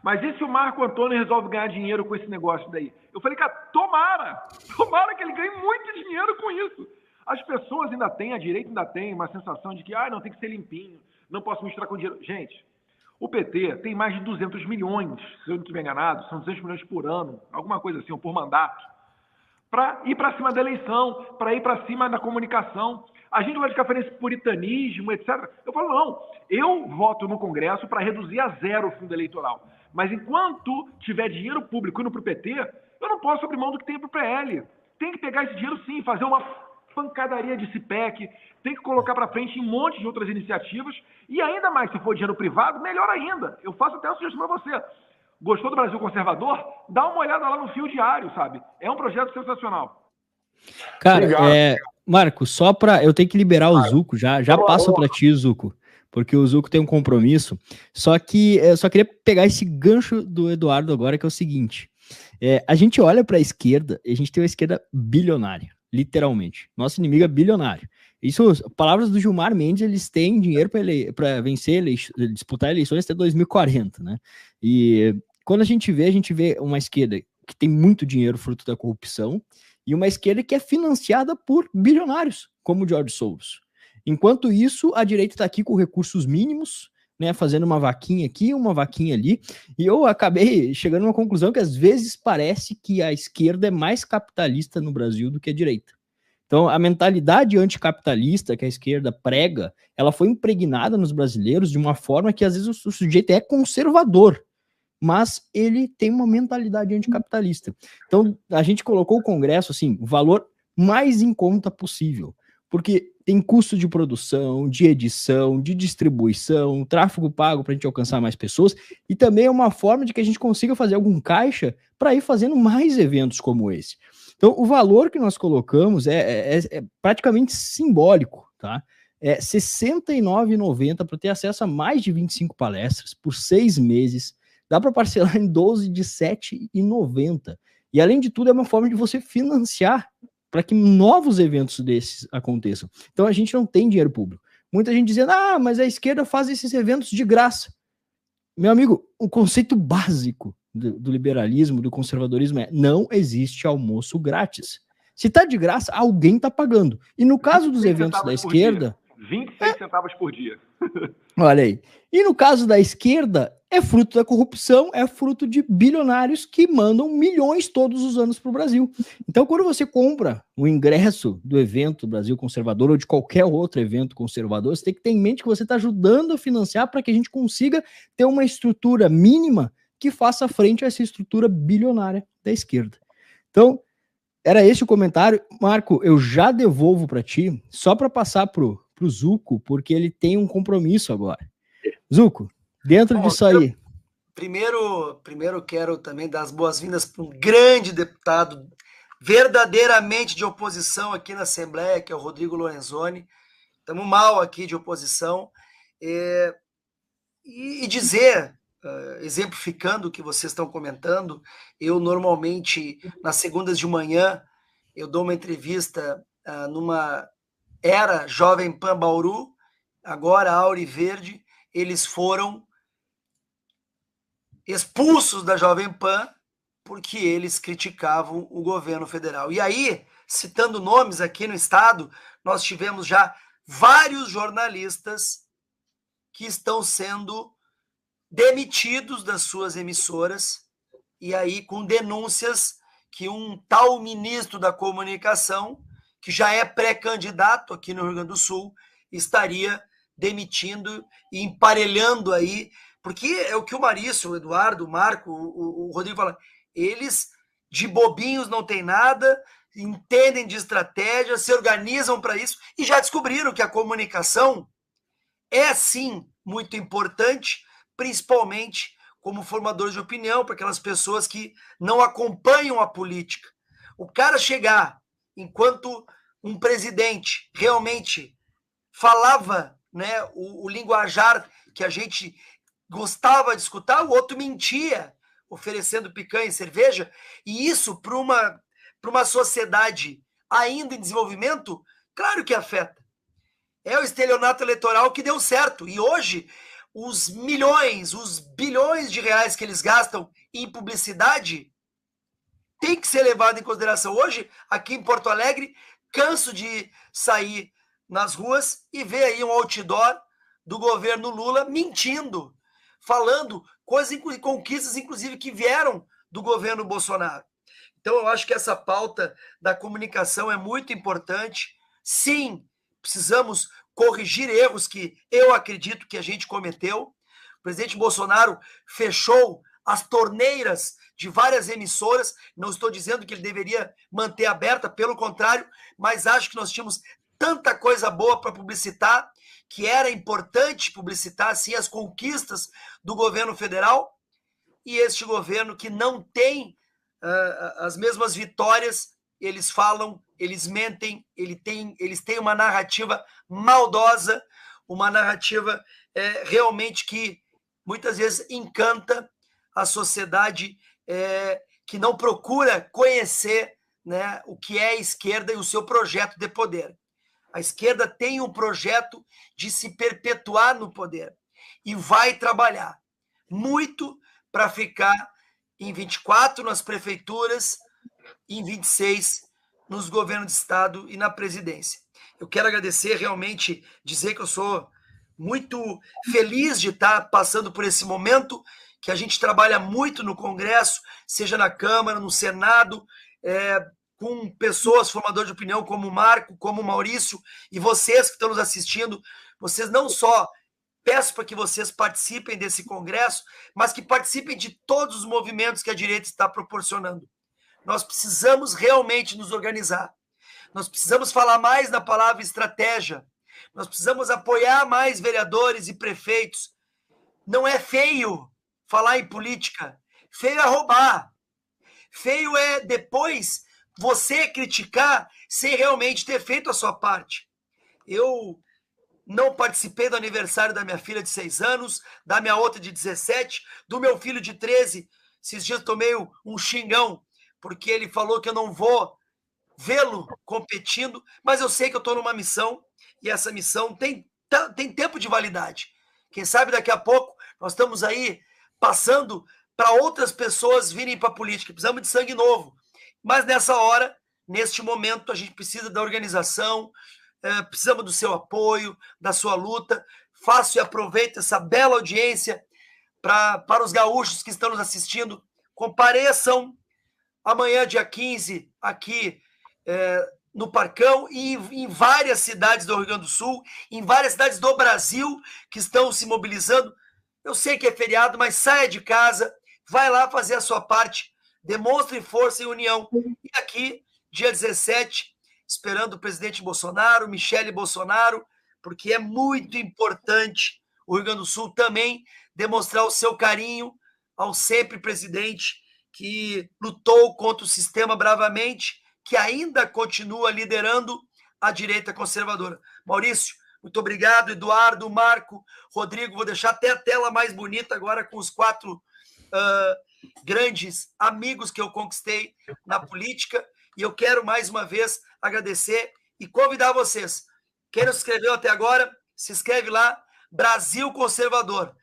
mas e se o Marco Antônio resolve ganhar dinheiro com esse negócio daí? Eu falei, cara, tomara que ele ganhe muito dinheiro com isso. As pessoas ainda têm, a direita ainda tem uma sensação de que não tem que ser limpinho, não posso misturar com dinheiro. Gente, o PT tem mais de 200 milhões, se eu não estiver enganado, são 200 milhões por ano, alguma coisa assim, ou por mandato, para ir para cima da eleição, para ir para cima da comunicação. A gente vai ficar fazendo esse puritanismo, etc. Eu falo, não, eu voto no Congresso para reduzir a zero o fundo eleitoral. Mas enquanto tiver dinheiro público indo para o PT, eu não posso abrir mão do que tem para o PL. Tem que pegar esse dinheiro sim, fazer uma pancadaria de CIPEC, tem que colocar para frente um monte de outras iniciativas, e ainda mais, se for dinheiro privado, melhor ainda. Eu faço até uma sugestão para você. Gostou do Brasil Conservador? Dá uma olhada lá no Fio Diário, sabe? É um projeto sensacional. Cara, Marco, só para... Eu tenho que liberar o Zuco, já passo para ti, Zuco, porque o Zuco tem um compromisso. Só que eu só queria pegar esse gancho do Eduardo agora, que é o seguinte. A gente olha para a esquerda e a gente tem uma esquerda bilionária, literalmente. Nosso inimigo é bilionário. Isso, palavras do Gilmar Mendes, eles têm dinheiro para vencer, disputar eleições até 2040, né? E quando a gente vê uma esquerda que tem muito dinheiro fruto da corrupção e uma esquerda que é financiada por bilionários, como o George Soros. Enquanto isso, a direita está aqui com recursos mínimos, né, fazendo uma vaquinha aqui, uma vaquinha ali, e eu acabei chegando a uma conclusão que às vezes parece que a esquerda é mais capitalista no Brasil do que a direita. Então, a mentalidade anticapitalista que a esquerda prega, ela foi impregnada nos brasileiros de uma forma que às vezes o sujeito é conservador, mas ele tem uma mentalidade anticapitalista. Então, a gente colocou o Congresso, assim, o valor mais em conta possível, porque tem custo de produção, de edição, de distribuição, tráfego pago para a gente alcançar mais pessoas, e também é uma forma de que a gente consiga fazer algum caixa para ir fazendo mais eventos como esse. Então, o valor que nós colocamos é praticamente simbólico, tá? É R$ 69,90 para ter acesso a mais de 25 palestras por 6 meses. Dá para parcelar em 12 de R$ 7,90. E, além de tudo, é uma forma de você financiar para que novos eventos desses aconteçam. Então, a gente não tem dinheiro público. Muita gente dizendo, mas a esquerda faz esses eventos de graça. Meu amigo, o conceito básico do liberalismo, do conservadorismo não existe almoço grátis. Se tá de graça, alguém tá pagando. E no caso dos eventos da esquerda... 26 centavos por dia. Olha aí. E no caso da esquerda, é fruto da corrupção, é fruto de bilionários que mandam milhões todos os anos para o Brasil. Então, quando você compra o ingresso do evento Brasil Conservador ou de qualquer outro evento conservador, você tem que ter em mente que você está ajudando a financiar para que a gente consiga ter uma estrutura mínima que faça frente a essa estrutura bilionária da esquerda. Então, era esse o comentário. Marco, eu já devolvo para ti, só para passar pro Zuco, porque ele tem um compromisso agora. Zuco, dentro disso aí. Primeiro quero também dar as boas-vindas para um grande deputado verdadeiramente de oposição aqui na Assembleia, que é o Rodrigo Lorenzoni. Estamos mal aqui de oposição. E dizer, exemplificando o que vocês estão comentando, eu normalmente, nas segundas de manhã, eu dou uma entrevista numa era Jovem Pan Bauru, agora Auri Verde. Eles foram expulsos da Jovem Pan porque eles criticavam o governo federal. E aí, citando nomes aqui no estado, nós tivemos já vários jornalistas que estão sendo demitidos das suas emissoras, e aí com denúncias que um tal ministro da comunicação, que já é pré-candidato aqui no Rio Grande do Sul, estaria demitindo e emparelhando aí, porque é o que o Marício, o Eduardo, o Marco, o Rodrigo fala, eles de bobinhos não tem nada, entendem de estratégia, se organizam para isso e já descobriram que a comunicação é sim muito importante, principalmente como formadores de opinião para aquelas pessoas que não acompanham a política. O cara chegar enquanto um presidente realmente falava, né, o linguajar que a gente gostava de escutar, o outro mentia, oferecendo picanha e cerveja, e isso para uma sociedade ainda em desenvolvimento, claro que afeta. É o estelionato eleitoral que deu certo, e hoje os milhões, os bilhões de reais que eles gastam em publicidade tem que ser levado em consideração. Hoje, aqui em Porto Alegre, canso de sair nas ruas e ver aí um outdoor do governo Lula mentindo, falando coisas, conquistas, inclusive, que vieram do governo Bolsonaro. Então, eu acho que essa pauta da comunicação é muito importante. Sim, precisamos corrigir erros que eu acredito que a gente cometeu. O presidente Bolsonaro fechou as torneiras de várias emissoras. Não estou dizendo que ele deveria manter aberta, pelo contrário, mas acho que nós tínhamos tanta coisa boa para publicitar, que era importante publicitar, sim, as conquistas do governo federal, e este governo que não tem as mesmas vitórias, eles falam, eles mentem, eles têm uma narrativa maldosa, uma narrativa realmente que muitas vezes encanta a sociedade que não procura conhecer, né, o que é a esquerda e o seu projeto de poder. A esquerda tem um projeto de se perpetuar no poder e vai trabalhar muito para ficar em 24 nas prefeituras e em 26 nos governos de estado e na presidência. Eu quero agradecer, realmente, dizer que eu sou muito feliz de estar passando por esse momento, que a gente trabalha muito no Congresso, seja na Câmara, no Senado, com pessoas, formadores de opinião, como o Marco, como o Maurício, e vocês que estão nos assistindo. Vocês não só, peço para que vocês participem desse Congresso, mas que participem de todos os movimentos que a direita está proporcionando. Nós precisamos realmente nos organizar. Nós precisamos falar mais na palavra estratégia. Nós precisamos apoiar mais vereadores e prefeitos. Não é feio falar em política. Feio é roubar. Feio é depois você criticar sem realmente ter feito a sua parte. Eu não participei do aniversário da minha filha de 6 anos, da minha outra de 17, do meu filho de 13. Esses dias tomei um xingão, porque ele falou que eu não vou vê-lo competindo, mas eu sei que eu estou numa missão, e essa missão tem tempo de validade. Quem sabe daqui a pouco nós estamos aí passando para outras pessoas virem para a política. Precisamos de sangue novo. Mas nessa hora, neste momento, a gente precisa da organização, precisamos do seu apoio, da sua luta. Faço e aproveito essa bela audiência para os gaúchos que estão nos assistindo. Compareçam amanhã, dia 15, aqui no Parcão, e em várias cidades do Rio Grande do Sul, em várias cidades do Brasil que estão se mobilizando. Eu sei que é feriado, mas saia de casa, vai lá fazer a sua parte, demonstre força e união. E aqui, dia 17, esperando o presidente Bolsonaro, Michele Bolsonaro, porque é muito importante o Rio Grande do Sul também demonstrar o seu carinho ao sempre presidente que lutou contra o sistema bravamente, que ainda continua liderando a direita conservadora. Maurício, muito obrigado. Eduardo, Marco, Rodrigo, vou deixar até a tela mais bonita agora com os 4 grandes amigos que eu conquistei na política, e eu quero mais uma vez agradecer e convidar vocês. Quem não se inscreveu até agora, se inscreve lá, Brasil Conservador.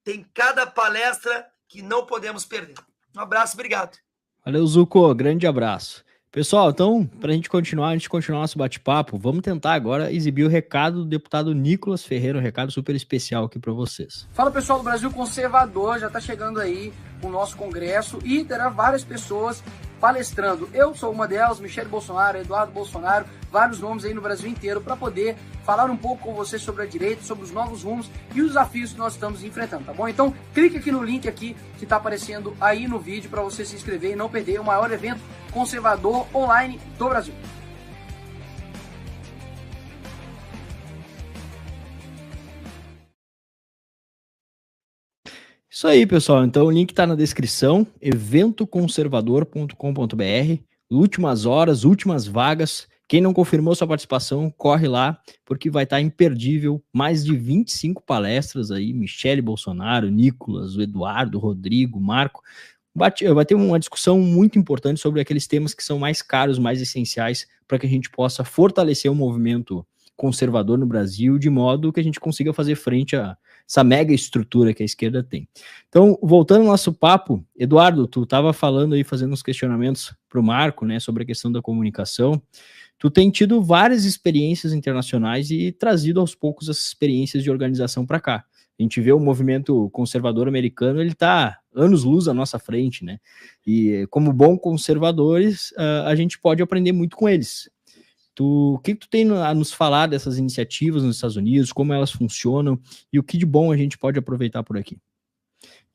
Tem cada palestra que não podemos perder. Um abraço, obrigado. Valeu, Zuco, grande abraço. Pessoal, então, para a gente continuar nosso bate-papo, vamos tentar agora exibir o recado do deputado Nicolas Ferreira, um recado super especial aqui para vocês. Fala, pessoal do Brasil Conservador, já está chegando aí o nosso congresso e terá várias pessoas palestrando. Eu sou uma delas, Michele Bolsonaro, Eduardo Bolsonaro, vários nomes aí no Brasil inteiro para poder falar um pouco com você sobre a direita, sobre os novos rumos e os desafios que nós estamos enfrentando, tá bom? Então, clique aqui no link aqui que está aparecendo aí no vídeo para você se inscrever e não perder o maior evento conservador online do Brasil. Isso aí, pessoal. Então o link está na descrição, eventoconservador.com.br. Últimas horas, últimas vagas. Quem não confirmou sua participação, corre lá, porque vai estar imperdível. Mais de 25 palestras aí, Michele Bolsonaro, Nicolas, o Eduardo, o Rodrigo, o Marco. Vai ter uma discussão muito importante sobre aqueles temas que são mais caros, mais essenciais, para que a gente possa fortalecer o movimento conservador no Brasil, de modo que a gente consiga fazer frente a essa mega estrutura que a esquerda tem. Então, voltando ao nosso papo, Eduardo, tu estava falando aí, fazendo uns questionamentos para o Marco, né, sobre a questão da comunicação. tu tem tido várias experiências internacionais e trazido aos poucos essas experiências de organização para cá. A gente vê o movimento conservador americano, ele está anos-luz à nossa frente, né? E como bons conservadores, a gente pode aprender muito com eles. O que tu tem a nos falar dessas iniciativas nos Estados Unidos, como elas funcionam e o que de bom a gente pode aproveitar por aqui?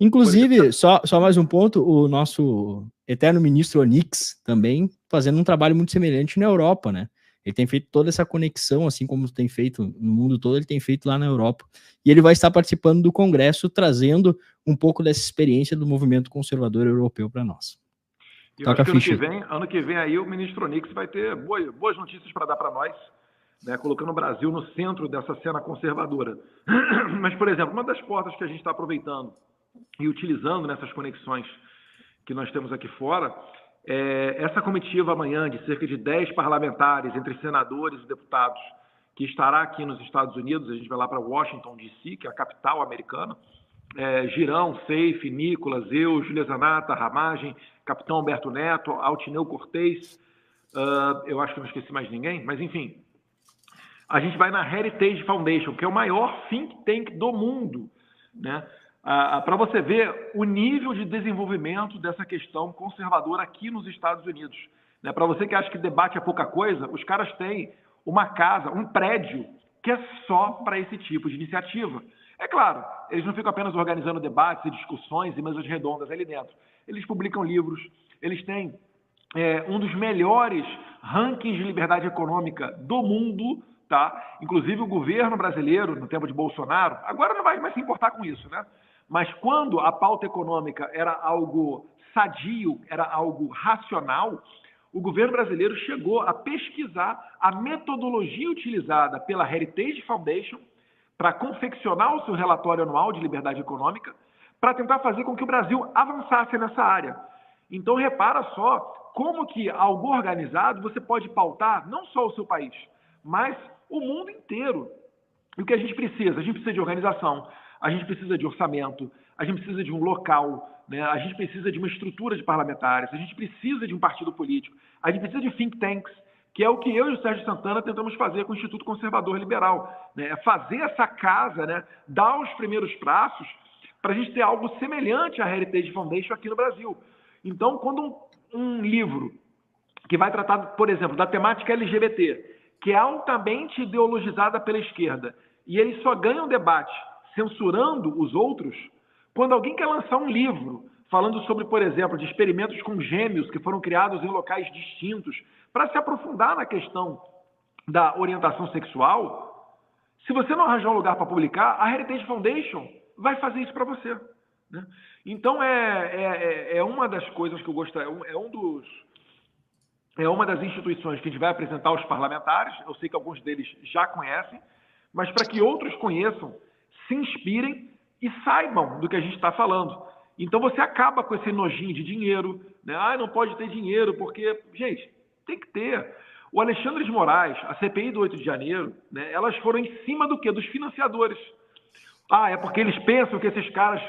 Inclusive, só mais um ponto, o nosso eterno ministro Onyx também fazendo um trabalho muito semelhante na Europa, né? Ele tem feito toda essa conexão, assim como tem feito no mundo todo, ele tem feito lá na Europa. E ele vai estar participando do Congresso, trazendo um pouco dessa experiência do movimento conservador europeu para nós. E eu acho que ano que vem aí o ministro Onyx vai ter boas notícias para dar para nós, né, colocando o Brasil no centro dessa cena conservadora. Mas, por exemplo, uma das portas que a gente está aproveitando e utilizando nessas conexões que nós temos aqui fora, essa comitiva amanhã de cerca de 10 parlamentares, entre senadores e deputados, que estará aqui nos Estados Unidos, a gente vai lá para Washington, D.C., que é a capital americana, Girão, Seife, Nicolas, eu, Júlia Zanata, Ramagem, Capitão Alberto Neto, Altineu Cortez, eu acho que não esqueci mais ninguém, mas enfim, a gente vai na Heritage Foundation, que é o maior think tank do mundo, né? Para você ver o nível de desenvolvimento dessa questão conservadora aqui nos Estados Unidos. Né? Para você que acha que debate é pouca coisa, os caras têm uma casa, um prédio, que é só para esse tipo de iniciativa. É claro, eles não ficam apenas organizando debates e discussões e mesas redondas ali dentro. Eles publicam livros, eles têm um dos melhores rankings de liberdade econômica do mundo, tá? Inclusive o governo brasileiro, no tempo de Bolsonaro, agora não vai mais se importar com isso, né? Mas quando a pauta econômica era algo sadio, era algo racional, o governo brasileiro chegou a pesquisar a metodologia utilizada pela Heritage Foundation para confeccionar o seu relatório anual de liberdade econômica, para tentar fazer com que o Brasil avançasse nessa área. Então, repara só como que algo organizado você pode pautar não só o seu país, mas o mundo inteiro. E o que a gente precisa? A gente precisa de organização, a gente precisa de orçamento, a gente precisa de um local, né? A gente precisa de uma estrutura de parlamentares, a gente precisa de um partido político, a gente precisa de think tanks, que é o que eu e o Sérgio Santana tentamos fazer com o Instituto Conservador Liberal, né? Fazer essa casa, né? Dar os primeiros passos para a gente ter algo semelhante à Heritage Foundation aqui no Brasil. Então, quando um livro que vai tratar, por exemplo, da temática LGBT, que é altamente ideologizada pela esquerda, e ele só ganha um debate censurando os outros, quando alguém quer lançar um livro falando sobre, por exemplo, de experimentos com gêmeos que foram criados em locais distintos, para se aprofundar na questão da orientação sexual, se você não arranjar um lugar para publicar, a Heritage Foundation vai fazer isso para você, né? Então, é uma das coisas que eu gostaria, é uma das instituições que a gente vai apresentar aos parlamentares, eu sei que alguns deles já conhecem, mas para que outros conheçam, se inspirem e saibam do que a gente está falando. Então você acaba com esse nojinho de dinheiro, né? Não pode ter dinheiro, porque, gente, tem que ter. O Alexandre de Moraes, a CPI do 8 de janeiro, né, elas foram em cima do quê? Dos financiadores. É porque eles pensam que esses caras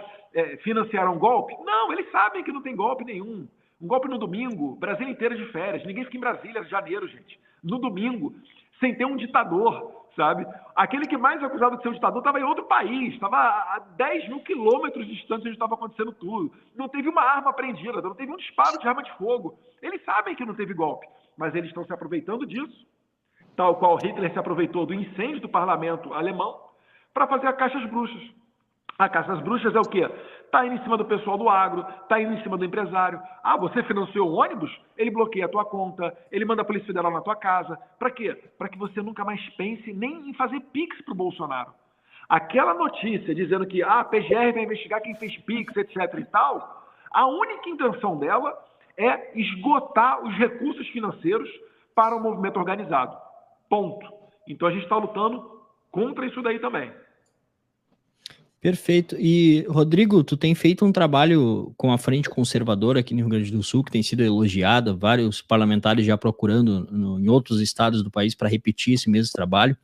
financiaram golpe? Não, eles sabem que não tem golpe nenhum. Um golpe no domingo, Brasil inteiro de férias, ninguém fica em Brasília, janeiro, gente. No domingo, sem ter um ditador, sabe? Aquele que mais acusado de ser um ditador estava em outro país, estava a 10 mil quilômetros de distância onde estava acontecendo tudo. Não teve uma arma apreendida, não teve um disparo de arma de fogo. Eles sabem que não teve golpe, mas eles estão se aproveitando disso, tal qual Hitler se aproveitou do incêndio do parlamento alemão para fazer a caça às bruxas. A caça às bruxas é o quê? Está indo em cima do pessoal do agro, está indo em cima do empresário. Você financiou um ônibus? Ele bloqueia a tua conta, ele manda a Polícia Federal na tua casa. Para quê? Para que você nunca mais pense nem em fazer Pix para o Bolsonaro. Aquela notícia dizendo que a PGR vai investigar quem fez Pix, etc. e tal, a única intenção dela é esgotar os recursos financeiros para o movimento organizado. Ponto. Então a gente está lutando contra isso daí também. Perfeito. E, Rodrigo, tu tem feito um trabalho com a Frente Conservadora aqui no Rio Grande do Sul, que tem sido elogiada, vários parlamentares já procurando em outros estados do país para repetir esse mesmo trabalho.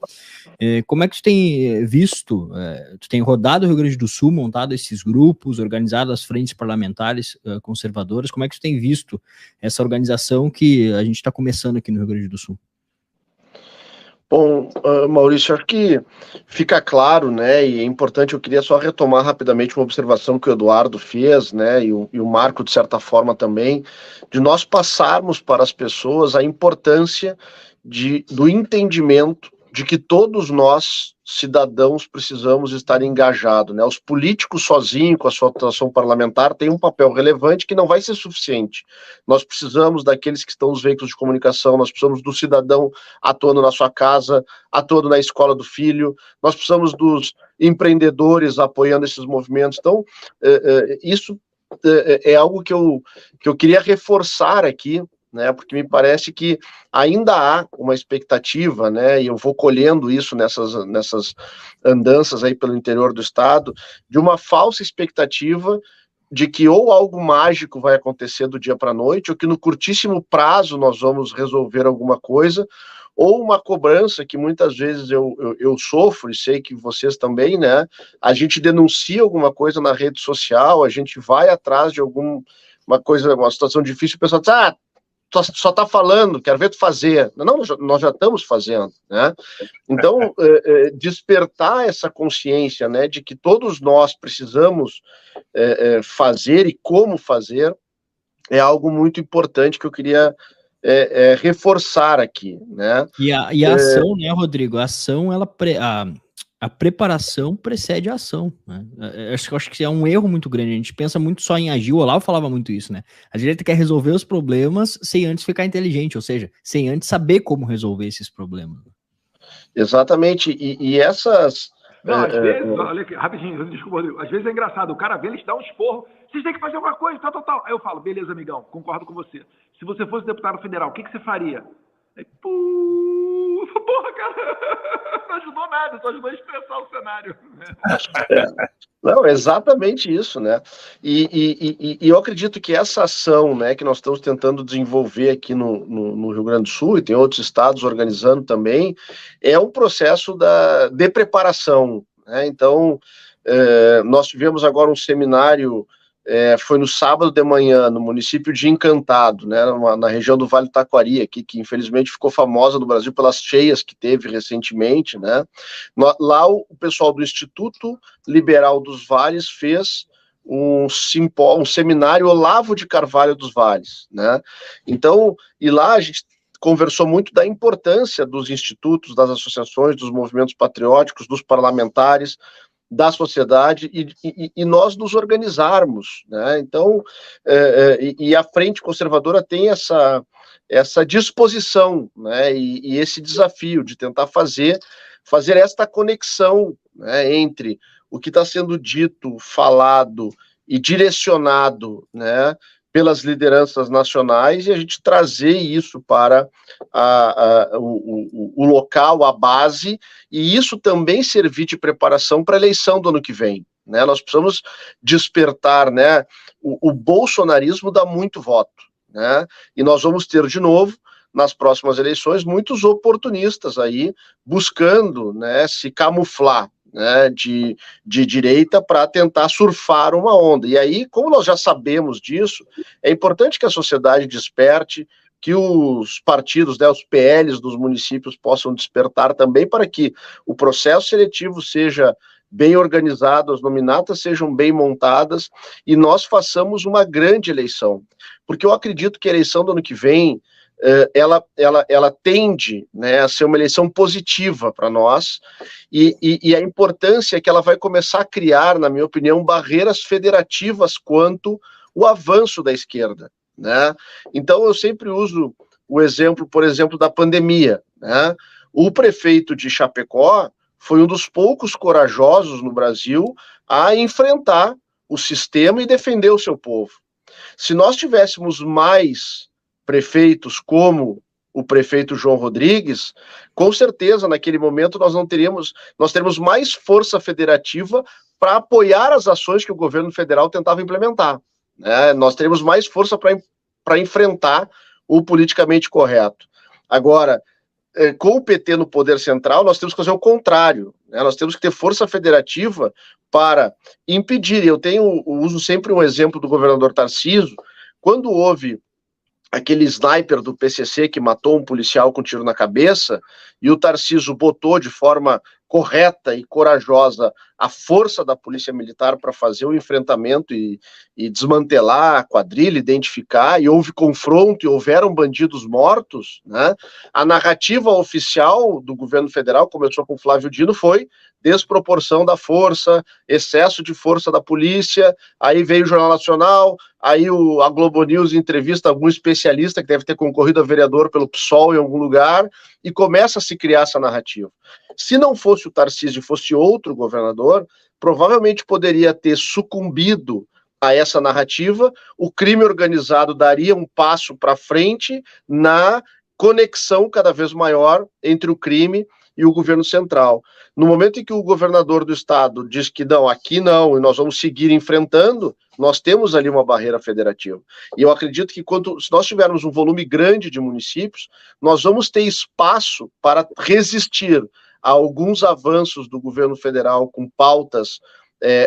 Como é que tu tem visto, tu tem rodado o Rio Grande do Sul, montado esses grupos, organizado as frentes parlamentares conservadoras, como é que tu tem visto essa organização que a gente está começando aqui no Rio Grande do Sul? Bom, Maurício, acho que fica claro, né, e é importante, eu queria só retomar rapidamente uma observação que o Eduardo fez, né, e o Marco, de certa forma, também, de nós passarmos para as pessoas a importância do entendimento de que todos nós, cidadãos, precisamos estar engajados, né? Os políticos sozinhos, com a sua atuação parlamentar, têm um papel relevante que não vai ser suficiente. Nós precisamos daqueles que estão nos veículos de comunicação, nós precisamos do cidadão atuando na sua casa, atuando na escola do filho, nós precisamos dos empreendedores apoiando esses movimentos. Então, isso é algo que eu queria reforçar aqui, né, porque me parece que ainda há uma expectativa, né, e eu vou colhendo isso nessas andanças aí pelo interior do estado, de uma falsa expectativa de que ou algo mágico vai acontecer do dia para a noite, ou que no curtíssimo prazo nós vamos resolver alguma coisa, ou uma cobrança que muitas vezes eu sofro, e sei que vocês também, né, a gente denuncia alguma coisa na rede social, a gente vai atrás de uma coisa, uma situação difícil, o pessoal diz, só está falando, quero ver tu fazer. Não, nós já estamos fazendo, né? Então, despertar essa consciência, né, de que todos nós precisamos fazer e como fazer é algo muito importante que eu queria reforçar aqui, né? E a ação, né, Rodrigo? A ação, a preparação precede a ação, né? Eu acho que é um erro muito grande. A gente pensa muito só em agir. O Olavo falava muito isso, né? A direita quer resolver os problemas sem antes ficar inteligente, ou seja, sem antes saber como resolver esses problemas. Exatamente. E essas... Não, às vezes, olha aqui, rapidinho, desculpa, Rodrigo. Às vezes é engraçado, o cara vem, eles dão um esporro, vocês têm que fazer alguma coisa, tal. Aí eu falo, beleza, amigão, concordo com você. Se você fosse deputado federal, o que você faria? Aí, porra, cara, não ajudou nada, só ajudou a expressar o cenário. Não, exatamente isso, né? E eu acredito que essa ação, né, que nós estamos tentando desenvolver aqui no Rio Grande do Sul, e tem outros estados organizando também, é um processo de preparação, né? Então, nós tivemos agora um seminário, foi no sábado de manhã, no município de Encantado, né, na região do Vale do Taquari, aqui, que infelizmente ficou famosa no Brasil pelas cheias que teve recentemente, né? Lá o pessoal do Instituto Liberal dos Vales fez um seminário Olavo de Carvalho dos Vales, né? Então, e lá a gente conversou muito da importância dos institutos, das associações, dos movimentos patrióticos, dos parlamentares, da sociedade e nós nos organizarmos, né? Então, e a Frente Conservadora tem essa disposição, né? E esse desafio de tentar fazer esta conexão, né, entre o que está sendo dito, falado e direcionado, né, pelas lideranças nacionais, e a gente trazer isso para o local, a base, e isso também servir de preparação para a eleição do ano que vem, né? Nós precisamos despertar, né? O bolsonarismo dá muito voto, né? E nós vamos ter de novo, nas próximas eleições, muitos oportunistas aí buscando, né, se camuflar, né, de direita para tentar surfar uma onda. E aí, como nós já sabemos disso, é importante que a sociedade desperte, que os partidos, né, os PLs dos municípios possam despertar também para que o processo seletivo seja bem organizado, as nominatas sejam bem montadas e nós façamos uma grande eleição. Porque eu acredito que a eleição do ano que vem ela tende, né, a ser uma eleição positiva para nós, e a importância é que ela vai começar a criar, na minha opinião, barreiras federativas quanto o avanço da esquerda, né? Então eu sempre uso o exemplo, por exemplo, da pandemia, né? O prefeito de Chapecó foi um dos poucos corajosos no Brasil a enfrentar o sistema e defender o seu povo. Se nós tivéssemos mais prefeitos como o prefeito João Rodrigues, com certeza naquele momento nós teremos mais força federativa para apoiar as ações que o governo federal tentava implementar, né? Nós teremos mais força para enfrentar o politicamente correto. Agora, com o PT no poder central, nós temos que fazer o contrário, né? Nós temos que ter força federativa para impedir. Eu uso sempre um exemplo do governador Tarcísio, quando houve aquele sniper do PCC que matou um policial com um tiro na cabeça, e o Tarcísio botou de forma correta e corajosa a força da Polícia Militar para fazer o enfrentamento e desmantelar a quadrilha, identificar, e houve confronto e houveram bandidos mortos, né? A narrativa oficial do governo federal, começou com Flávio Dino, foi desproporção da força, excesso de força da polícia, aí veio o Jornal Nacional, aí a Globo News entrevista algum especialista que deve ter concorrido a vereador pelo PSOL em algum lugar, e começa a se criar essa narrativa. Se não fosse o Tarcísio e fosse outro governador, provavelmente poderia ter sucumbido a essa narrativa, o crime organizado daria um passo para frente na conexão cada vez maior entre o crime e o governo central. No momento em que o governador do estado diz que não, aqui não, e nós vamos seguir enfrentando, nós temos ali uma barreira federativa. E eu acredito que se nós tivermos um volume grande de municípios, nós vamos ter espaço para resistir a alguns avanços do governo federal com pautas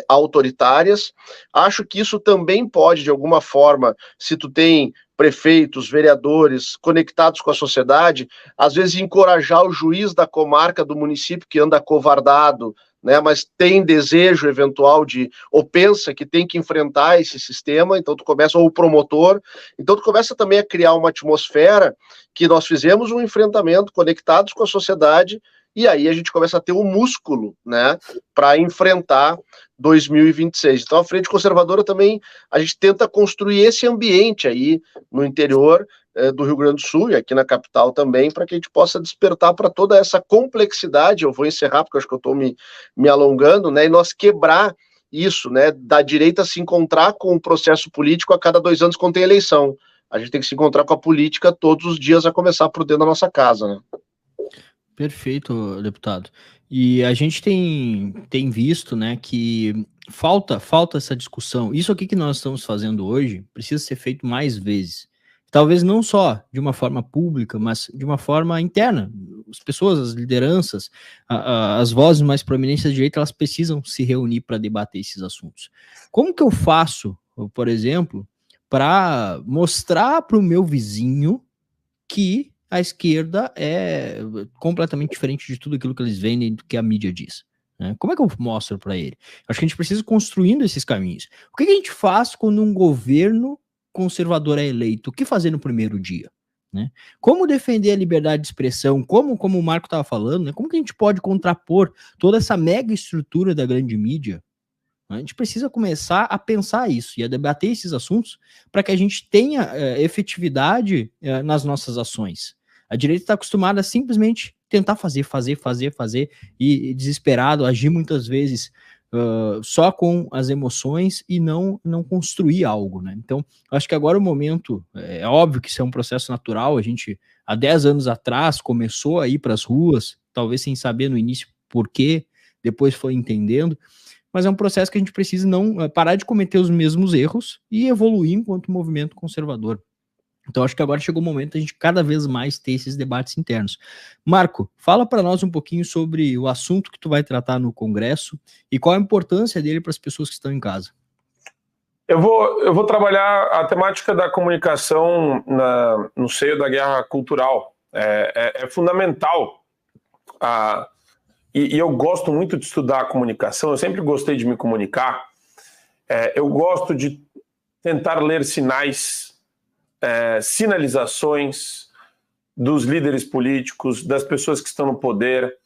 autoritárias. Acho que isso também pode, de alguma forma, se tu tem prefeitos, vereadores conectados com a sociedade, às vezes encorajar o juiz da comarca do município que anda acovardado, né, mas tem desejo eventual ou pensa que tem que enfrentar esse sistema, então tu começa, ou o promotor, então tu começa também a criar uma atmosfera que nós fizemos um enfrentamento conectados com a sociedade, e aí a gente começa a ter um músculo, né, para enfrentar 2026. Então a Frente Conservadora também, a gente tenta construir esse ambiente aí no interior do Rio Grande do Sul e aqui na capital também, para que a gente possa despertar para toda essa complexidade. Eu vou encerrar porque eu acho que eu estou me alongando, né, e nós quebrar isso, né, da direita se encontrar com o processo político a cada 2 anos quando tem eleição. A gente tem que se encontrar com a política todos os dias, a começar por dentro da nossa casa, né? Perfeito, deputado. E a gente tem visto, né, que falta essa discussão. Isso aqui que nós estamos fazendo hoje precisa ser feito mais vezes. Talvez não só de uma forma pública, mas de uma forma interna. As pessoas, as lideranças, as vozes mais proeminentes da direita, elas precisam se reunir para debater esses assuntos. Como que eu faço, por exemplo, para mostrar para o meu vizinho que a esquerda é completamente diferente de tudo aquilo que eles vendem, do que a mídia diz, né? Como é que eu mostro para ele? Acho que a gente precisa ir construindo esses caminhos. O que a gente faz quando um governo conservador é eleito? O que fazer no primeiro dia, né? Como defender a liberdade de expressão? Como o Marco estava falando, né? Como que a gente pode contrapor toda essa mega estrutura da grande mídia? A gente precisa começar a pensar isso e a debater esses assuntos para que a gente tenha efetividade nas nossas ações. A direita está acostumada a simplesmente tentar fazer e desesperado, agir muitas vezes só com as emoções e não construir algo, né? Então, acho que agora o momento, é óbvio que isso é um processo natural, a gente, há 10 anos atrás, começou a ir para as ruas, talvez sem saber no início por quê, depois foi entendendo, mas é um processo que a gente precisa não parar de cometer os mesmos erros e evoluir enquanto movimento conservador. Então, acho que agora chegou o momento de a gente cada vez mais ter esses debates internos. Marco, fala para nós um pouquinho sobre o assunto que tu vai tratar no Congresso e qual a importância dele para as pessoas que estão em casa. Eu vou trabalhar a temática da comunicação no seio da guerra cultural. É fundamental. E eu gosto muito de estudar a comunicação, eu sempre gostei de me comunicar. Eu gosto de tentar ler sinais, sinalizações dos líderes políticos, das pessoas que estão no poder.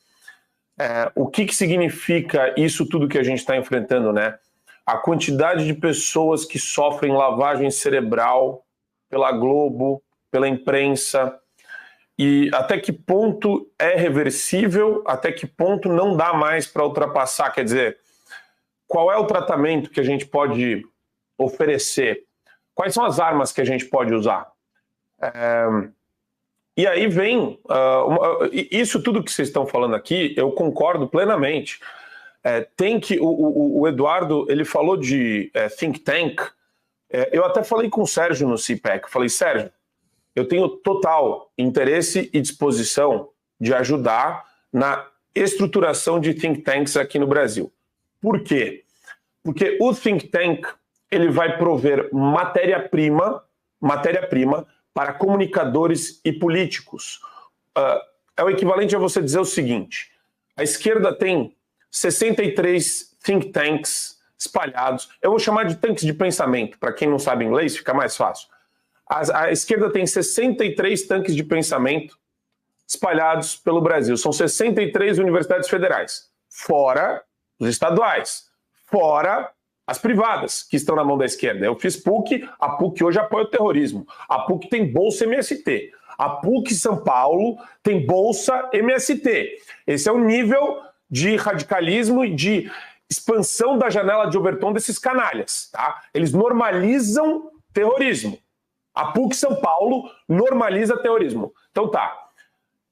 O que significa isso tudo que a gente está enfrentando, né? A quantidade de pessoas que sofrem lavagem cerebral pela Globo, pela imprensa, e até que ponto é reversível, até que ponto não dá mais para ultrapassar. Quer dizer, qual é o tratamento que a gente pode oferecer? Quais são as armas que a gente pode usar? E aí vem... isso tudo que vocês estão falando aqui, eu concordo plenamente. Tem que... O Eduardo, ele falou de think tank. Eu até falei com o Sérgio no CPEC. Falei, Sérgio, eu tenho total interesse e disposição de ajudar na estruturação de think tanks aqui no Brasil. Por quê? Porque o think tank ele vai prover matéria-prima para comunicadores e políticos. É o equivalente a você dizer o seguinte: a esquerda tem 63 think tanks espalhados. Eu vou chamar de tanques de pensamento, para quem não sabe inglês, fica mais fácil. A esquerda tem 63 tanques de pensamento espalhados pelo Brasil. São 63 universidades federais, fora os estaduais, fora as privadas, que estão na mão da esquerda. Eu fiz PUC, a PUC hoje apoia o terrorismo. A PUC tem bolsa MST. A PUC São Paulo tem bolsa MST. Esse é o nível de radicalismo e de expansão da janela de Overton desses canalhas. Tá? Eles normalizam terrorismo. A PUC São Paulo normaliza terrorismo. Então tá,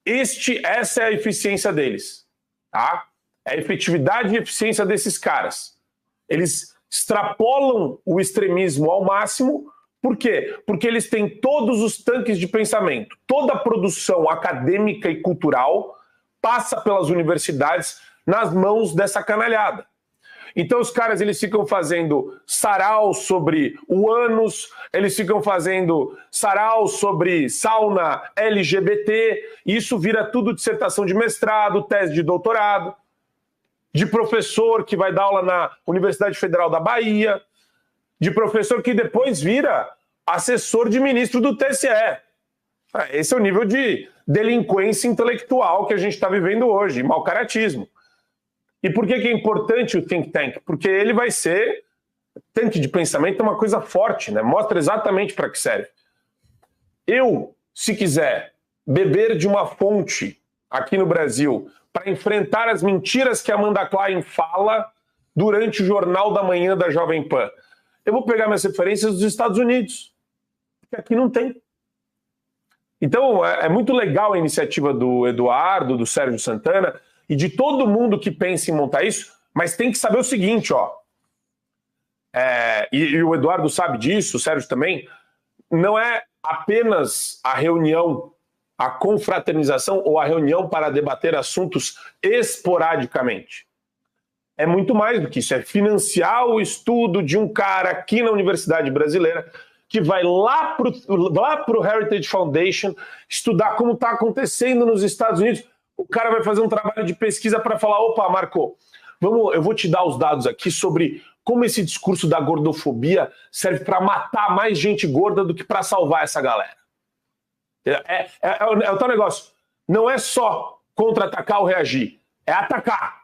essa é a eficiência deles. Tá? É a efetividade e eficiência desses caras. Eles extrapolam o extremismo ao máximo. Por quê? Porque eles têm todos os tanques de pensamento. Toda a produção acadêmica e cultural passa pelas universidades nas mãos dessa canalhada. Então os caras eles ficam fazendo sarau sobre o ânus, eles ficam fazendo sarau sobre sauna LGBT, e isso vira tudo dissertação de mestrado, tese de doutorado, de professor que vai dar aula na Universidade Federal da Bahia, de professor que depois vira assessor de ministro do TSE. Esse é o nível de delinquência intelectual que a gente está vivendo hoje, mau caratismo. E por que é importante o think tank? Porque ele vai ser... Tanque de pensamento é uma coisa forte, né? Mostra exatamente para que serve. Eu, se quiser beber de uma fonte aqui no Brasil para enfrentar as mentiras que a Amanda Klein fala durante o Jornal da Manhã da Jovem Pan, eu vou pegar minhas referências dos Estados Unidos, que aqui não tem. Então, é muito legal a iniciativa do Eduardo, do Sérgio Santana e de todo mundo que pensa em montar isso, mas tem que saber o seguinte, ó. E o Eduardo sabe disso, o Sérgio também, não é apenas a reunião, a confraternização ou a reunião para debater assuntos esporadicamente. É muito mais do que isso, é financiar o estudo de um cara aqui na Universidade Brasileira que vai lá para o Heritage Foundation estudar como está acontecendo nos Estados Unidos. O cara vai fazer um trabalho de pesquisa para falar, opa, Marco, eu vou te dar os dados aqui sobre como esse discurso da gordofobia serve para matar mais gente gorda do que para salvar essa galera. É o tal negócio. Não é só contra-atacar ou reagir, é atacar.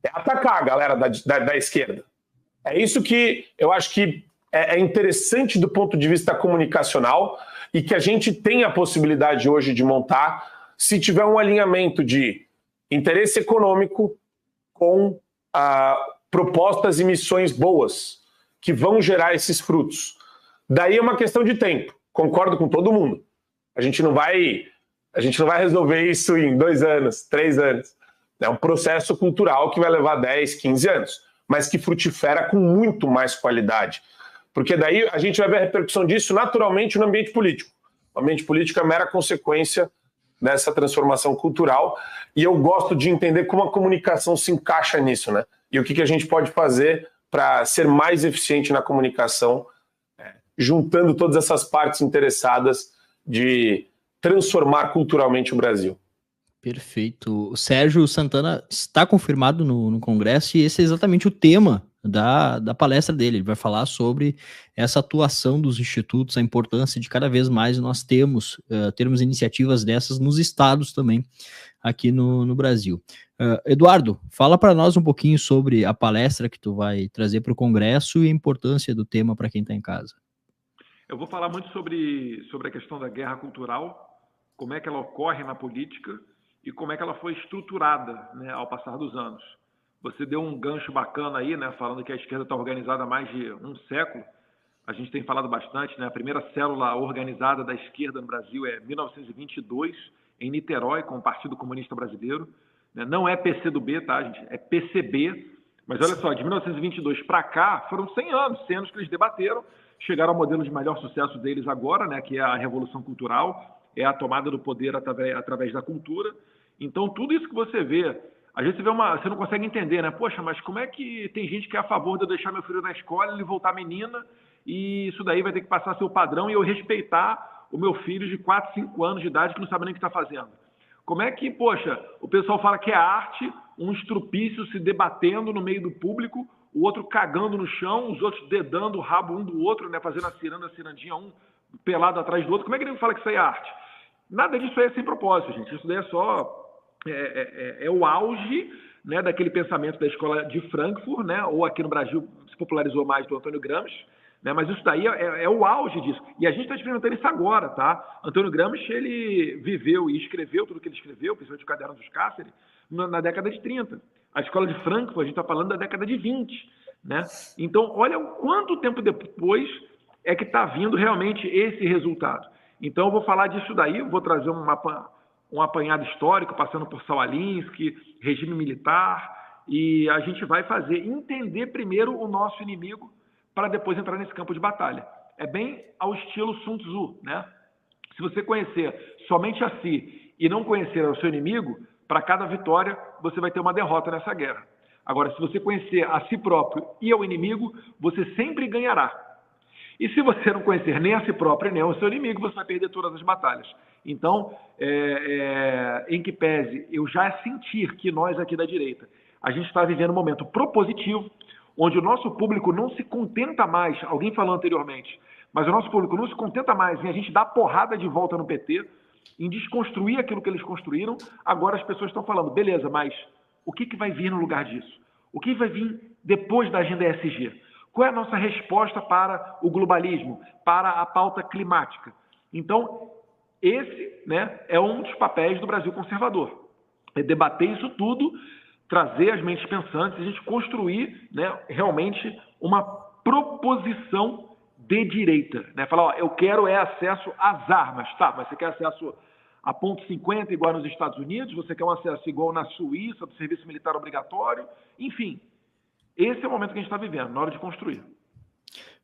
É atacar a galera da esquerda. É isso que eu acho que é interessante do ponto de vista comunicacional e que a gente tem a possibilidade hoje de montar se tiver um alinhamento de interesse econômico com propostas e missões boas que vão gerar esses frutos. Daí é uma questão de tempo. Concordo com todo mundo. A gente não vai resolver isso em 2 anos, 3 anos. É um processo cultural que vai levar 10, 15 anos, mas que frutifica com muito mais qualidade. Porque daí a gente vai ver a repercussão disso naturalmente no ambiente político. O ambiente político é mera consequência dessa transformação cultural, e eu gosto de entender como a comunicação se encaixa nisso, né? E o que a gente pode fazer para ser mais eficiente na comunicação, juntando todas essas partes interessadas de transformar culturalmente o Brasil. Perfeito. O Sérgio Santana está confirmado no Congresso e esse é exatamente o tema da palestra dele. Ele vai falar sobre essa atuação dos institutos, a importância de cada vez mais nós termos iniciativas dessas nos estados também, aqui no Brasil. Eduardo, fala para nós um pouquinho sobre a palestra que tu vai trazer para o Congresso e a importância do tema para quem está em casa. Eu vou falar muito sobre a questão da guerra cultural, como é que ela ocorre na política e como é que ela foi estruturada, né, ao passar dos anos. Você deu um gancho bacana aí, né, falando que a esquerda está organizada há mais de um século. A gente tem falado bastante, né, a primeira célula organizada da esquerda no Brasil é 1922, em Niterói, com o Partido Comunista Brasileiro. Não é PCdoB, tá, gente? É PCB. Mas olha só, de 1922 para cá, foram 100 anos que eles debateram, chegaram ao modelo de maior sucesso deles agora, né, que é a Revolução Cultural, é a tomada do poder através da cultura. Então, tudo isso que você vê, às vezes você não consegue entender, né? Poxa, mas como é que tem gente que é a favor de eu deixar meu filho na escola, ele voltar menina, e isso daí vai ter que passar a ser o padrão e eu respeitar o meu filho de 4, 5 anos de idade que não sabe nem o que está fazendo? Como é que, poxa, o pessoal fala que é arte, um estrupício se debatendo no meio do público, o outro cagando no chão, os outros dedando o rabo um do outro, né, fazendo a cirandinha, um pelado atrás do outro. Como é que ele fala que isso aí é arte? Nada disso aí é sem propósito, gente. Isso daí é só... É o auge, né, daquele pensamento da escola de Frankfurt, né, ou aqui no Brasil se popularizou mais do Antônio Gramsci, né, mas isso daí é o auge disso. E a gente está experimentando isso agora, tá? Antônio Gramsci, ele viveu e escreveu tudo que ele escreveu, principalmente o Caderno dos Cáceres, na década de 30. A escola de Frankfurt, a gente está falando da década de 20, né? Então, olha o quanto tempo depois é que está vindo realmente esse resultado. Então, eu vou falar disso daí, vou trazer um apanhado histórico, passando por Saul Alinsky, regime militar, e a gente vai entender primeiro o nosso inimigo para depois entrar nesse campo de batalha. É bem ao estilo Sun Tzu, né? Se você conhecer somente a si e não conhecer o seu inimigo, para cada vitória você vai ter uma derrota nessa guerra. Agora, se você conhecer a si próprio e ao inimigo, você sempre ganhará. E se você não conhecer nem a si próprio nem o seu inimigo, você vai perder todas as batalhas. Então, em que pese eu já sentir que nós aqui da direita, a gente está vivendo um momento propositivo, onde o nosso público não se contenta mais, alguém falou anteriormente, mas o nosso público não se contenta mais em a gente dar porrada de volta no PT, em desconstruir aquilo que eles construíram. Agora as pessoas estão falando, beleza, mas o que vai vir no lugar disso? O que vai vir depois da agenda ESG? Qual é a nossa resposta para o globalismo, para a pauta climática? Então, esse, né, é um dos papéis do Brasil conservador. É debater isso tudo, trazer as mentes pensantes, a gente construir, né, realmente uma proposição de direita. Né? Falar, ó, eu quero acesso às armas. Tá, mas você quer acesso a ponto 50 igual nos Estados Unidos? Você quer um acesso igual na Suíça, do serviço militar obrigatório? Enfim, esse é o momento que a gente está vivendo, na hora de construir.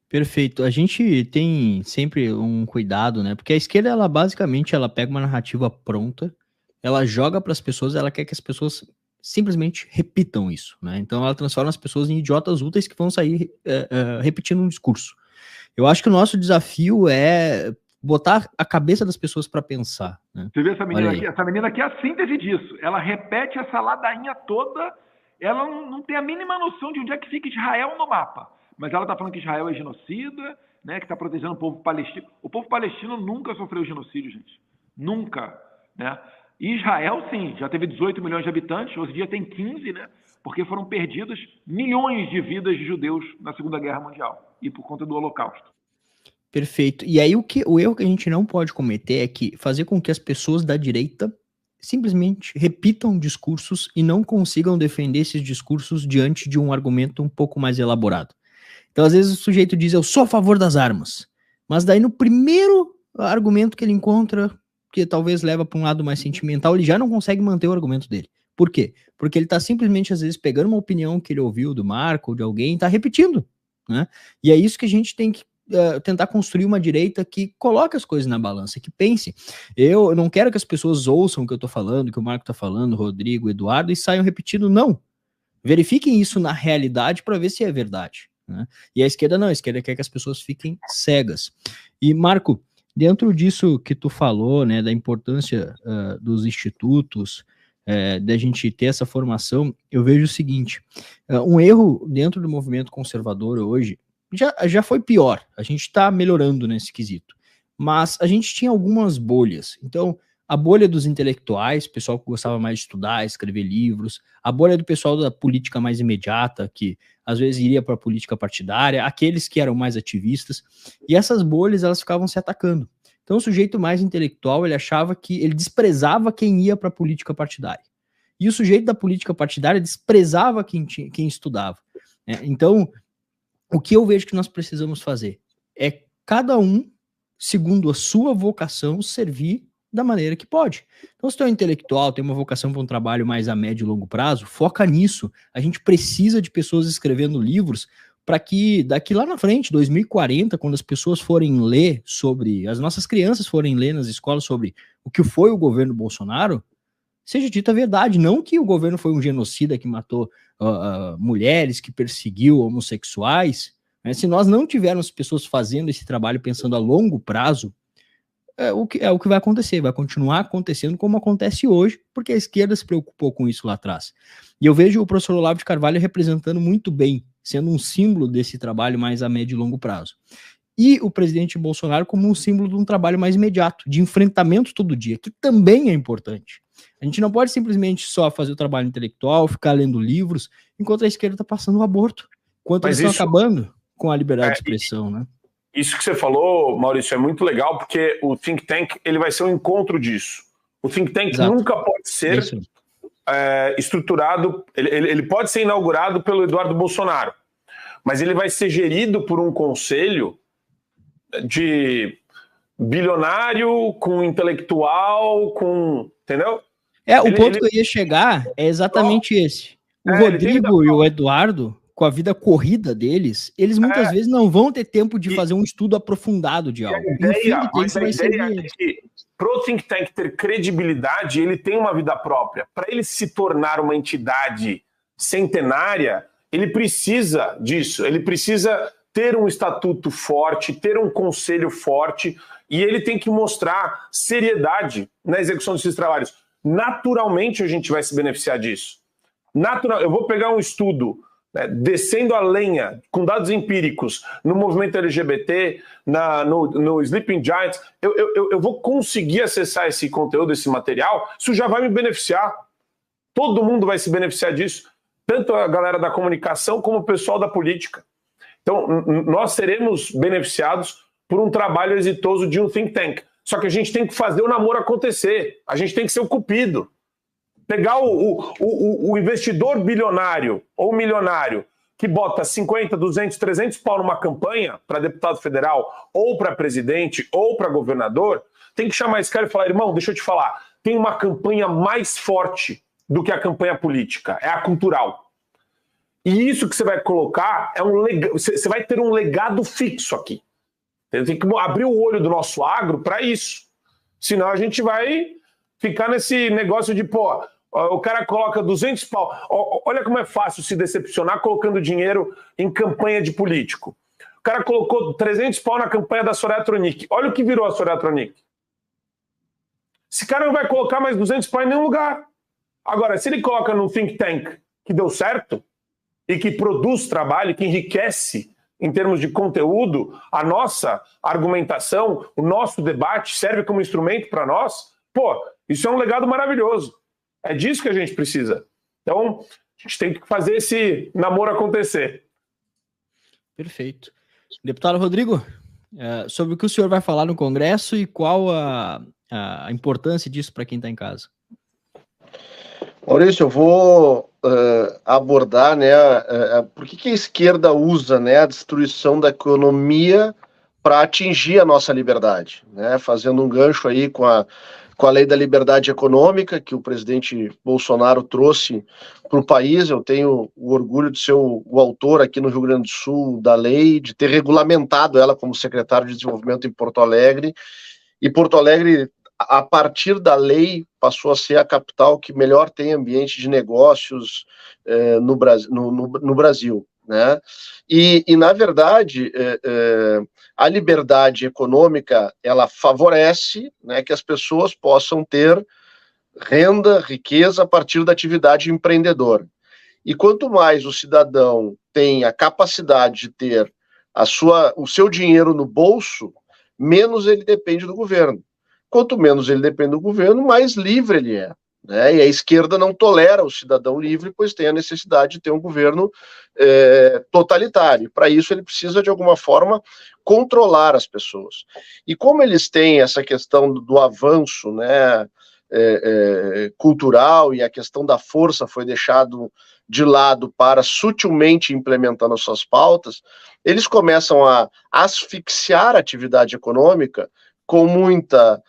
Perfeito. A gente tem sempre um cuidado, né? Porque a esquerda, ela basicamente, ela pega uma narrativa pronta, ela joga para as pessoas, ela quer que as pessoas simplesmente repitam isso, né? Então ela transforma as pessoas em idiotas úteis que vão sair repetindo um discurso. Eu acho que o nosso desafio é botar a cabeça das pessoas para pensar, né? Você vê essa menina aqui é a síntese disso. Ela repete essa ladainha toda, ela não tem a mínima noção de onde é que fica Israel no mapa. Mas ela está falando que Israel é genocida, né, que está protegendo o povo palestino. O povo palestino nunca sofreu genocídio, gente. Nunca, né? E Israel, sim, já teve 18 milhões de habitantes, hoje em dia tem 15, né? Porque foram perdidas milhões de vidas de judeus na Segunda Guerra Mundial e por conta do Holocausto. Perfeito. E aí o erro que a gente não pode cometer é que fazer com que as pessoas da direita simplesmente repitam discursos e não consigam defender esses discursos diante de um argumento um pouco mais elaborado. Então, às vezes o sujeito diz, eu sou a favor das armas, mas daí no primeiro argumento que ele encontra, que talvez leva para um lado mais sentimental, ele já não consegue manter o argumento dele. Por quê? Porque ele está simplesmente, às vezes, pegando uma opinião que ele ouviu do Marco ou de alguém e está repetindo, né? E é isso que a gente tem que tentar construir uma direita que coloque as coisas na balança, que pense. Eu não quero que as pessoas ouçam o que eu estou falando, que o Marco está falando, o Rodrigo, o Eduardo, e saiam repetindo, não. Verifiquem isso na realidade para ver se é verdade, né? E a esquerda não, a esquerda quer que as pessoas fiquem cegas. E, Marco, dentro disso que tu falou, né, da importância dos institutos, da gente ter essa formação, eu vejo o seguinte, um erro dentro do movimento conservador hoje, já foi pior, a gente está melhorando nesse quesito, mas a gente tinha algumas bolhas. Então, a bolha dos intelectuais, pessoal que gostava mais de estudar, escrever livros, a bolha do pessoal da política mais imediata, que às vezes iria para a política partidária, aqueles que eram mais ativistas, e essas bolhas, elas ficavam se atacando. Então, o sujeito mais intelectual, ele achava que ele desprezava quem ia para a política partidária. E o sujeito da política partidária desprezava quem estudava. Então, o que eu vejo que nós precisamos fazer é cada um, segundo a sua vocação, servir da maneira que pode. Então, se tu é um intelectual, tem uma vocação para um trabalho mais a médio e longo prazo, foca nisso. A gente precisa de pessoas escrevendo livros para que daqui lá na frente, 2040, quando as pessoas forem ler sobre, as nossas crianças forem ler nas escolas sobre o que foi o governo Bolsonaro, seja dita a verdade, não que o governo foi um genocida que matou mulheres, que perseguiu homossexuais, né? Se nós não tivermos pessoas fazendo esse trabalho pensando a longo prazo, é o que vai acontecer, vai continuar acontecendo como acontece hoje, porque a esquerda se preocupou com isso lá atrás. E eu vejo o professor Olavo de Carvalho representando muito bem, sendo um símbolo desse trabalho mais a médio e longo prazo. E o presidente Bolsonaro como um símbolo de um trabalho mais imediato, de enfrentamento todo dia, que também é importante. A gente não pode simplesmente só fazer o trabalho intelectual, ficar lendo livros, enquanto a esquerda está passando o aborto, enquanto eles estão acabando com a liberdade de expressão, né? Isso que você falou, Maurício, é muito legal, porque o think tank ele vai ser um encontro disso. O think tank nunca pode ser estruturado, ele pode ser inaugurado pelo Eduardo Bolsonaro, mas ele vai ser gerido por um conselho de bilionário, com intelectual, com... Entendeu? O ponto que eu ia chegar é exatamente esse. O Rodrigo e o Eduardo, com a vida corrida deles, eles muitas vezes não vão ter tempo de fazer um estudo aprofundado de algo. A ideia é que pro think tank ter credibilidade, ele tem uma vida própria. Para ele se tornar uma entidade centenária, ele precisa disso, ele precisa ter um estatuto forte, ter um conselho forte, e ele tem que mostrar seriedade na execução desses trabalhos. Naturalmente a gente vai se beneficiar disso. Eu vou pegar um estudo, né, descendo a lenha, com dados empíricos, no movimento LGBT, no Sleeping Giants, eu vou conseguir acessar esse conteúdo, esse material, isso já vai me beneficiar. Todo mundo vai se beneficiar disso, tanto a galera da comunicação como o pessoal da política. Então, nós seremos beneficiados por um trabalho exitoso de um think tank. Só que a gente tem que fazer o namoro acontecer, a gente tem que ser o cupido. Pegar o investidor bilionário ou milionário que bota 50, 200, 300 pau numa campanha para deputado federal, ou para presidente, ou para governador, tem que chamar esse cara e falar: irmão, deixa eu te falar, tem uma campanha mais forte do que a campanha política, é a cultural. E isso que você vai colocar é um legado, você vai ter um legado fixo aqui. Tem que abrir o olho do nosso agro para isso. Senão a gente vai ficar nesse negócio de, pô, o cara coloca 200 pau. Olha como é fácil se decepcionar colocando dinheiro em campanha de político. O cara colocou 300 pau na campanha da Soraya Tronic. Olha o que virou a Soraya Tronic. Esse cara não vai colocar mais 200 pau em nenhum lugar. Agora, se ele coloca num think tank que deu certo e que produz trabalho, que enriquece em termos de conteúdo, a nossa argumentação, o nosso debate serve como instrumento para nós, pô, isso é um legado maravilhoso. É disso que a gente precisa. Então, a gente tem que fazer esse namoro acontecer. Perfeito. Deputado Rodrigo, sobre o que o senhor vai falar no Congresso e qual a importância disso para quem está em casa? Maurício, eu vou abordar, né, por que a esquerda usa, né, a destruição da economia para atingir a nossa liberdade, né, fazendo um gancho aí com a lei da liberdade econômica que o presidente Bolsonaro trouxe para o país. Eu tenho o orgulho de ser o autor aqui no Rio Grande do Sul da lei, de ter regulamentado ela como secretário de desenvolvimento em Porto Alegre, e Porto Alegre, a partir da lei, passou a ser a capital que melhor tem ambiente de negócios no Brasil, né? E na verdade, a liberdade econômica, ela favorece, né, que as pessoas possam ter renda, riqueza a partir da atividade empreendedora. E quanto mais o cidadão tem a capacidade de ter o seu dinheiro no bolso, menos ele depende do governo. Quanto menos ele depende do governo, mais livre ele é, né? E a esquerda não tolera o cidadão livre, pois tem a necessidade de ter um governo totalitário. Para isso, ele precisa, de alguma forma, controlar as pessoas. E como eles têm essa questão do avanço, né, cultural, e a questão da força foi deixado de lado para sutilmente implementando as suas pautas, eles começam a asfixiar a atividade econômica com muita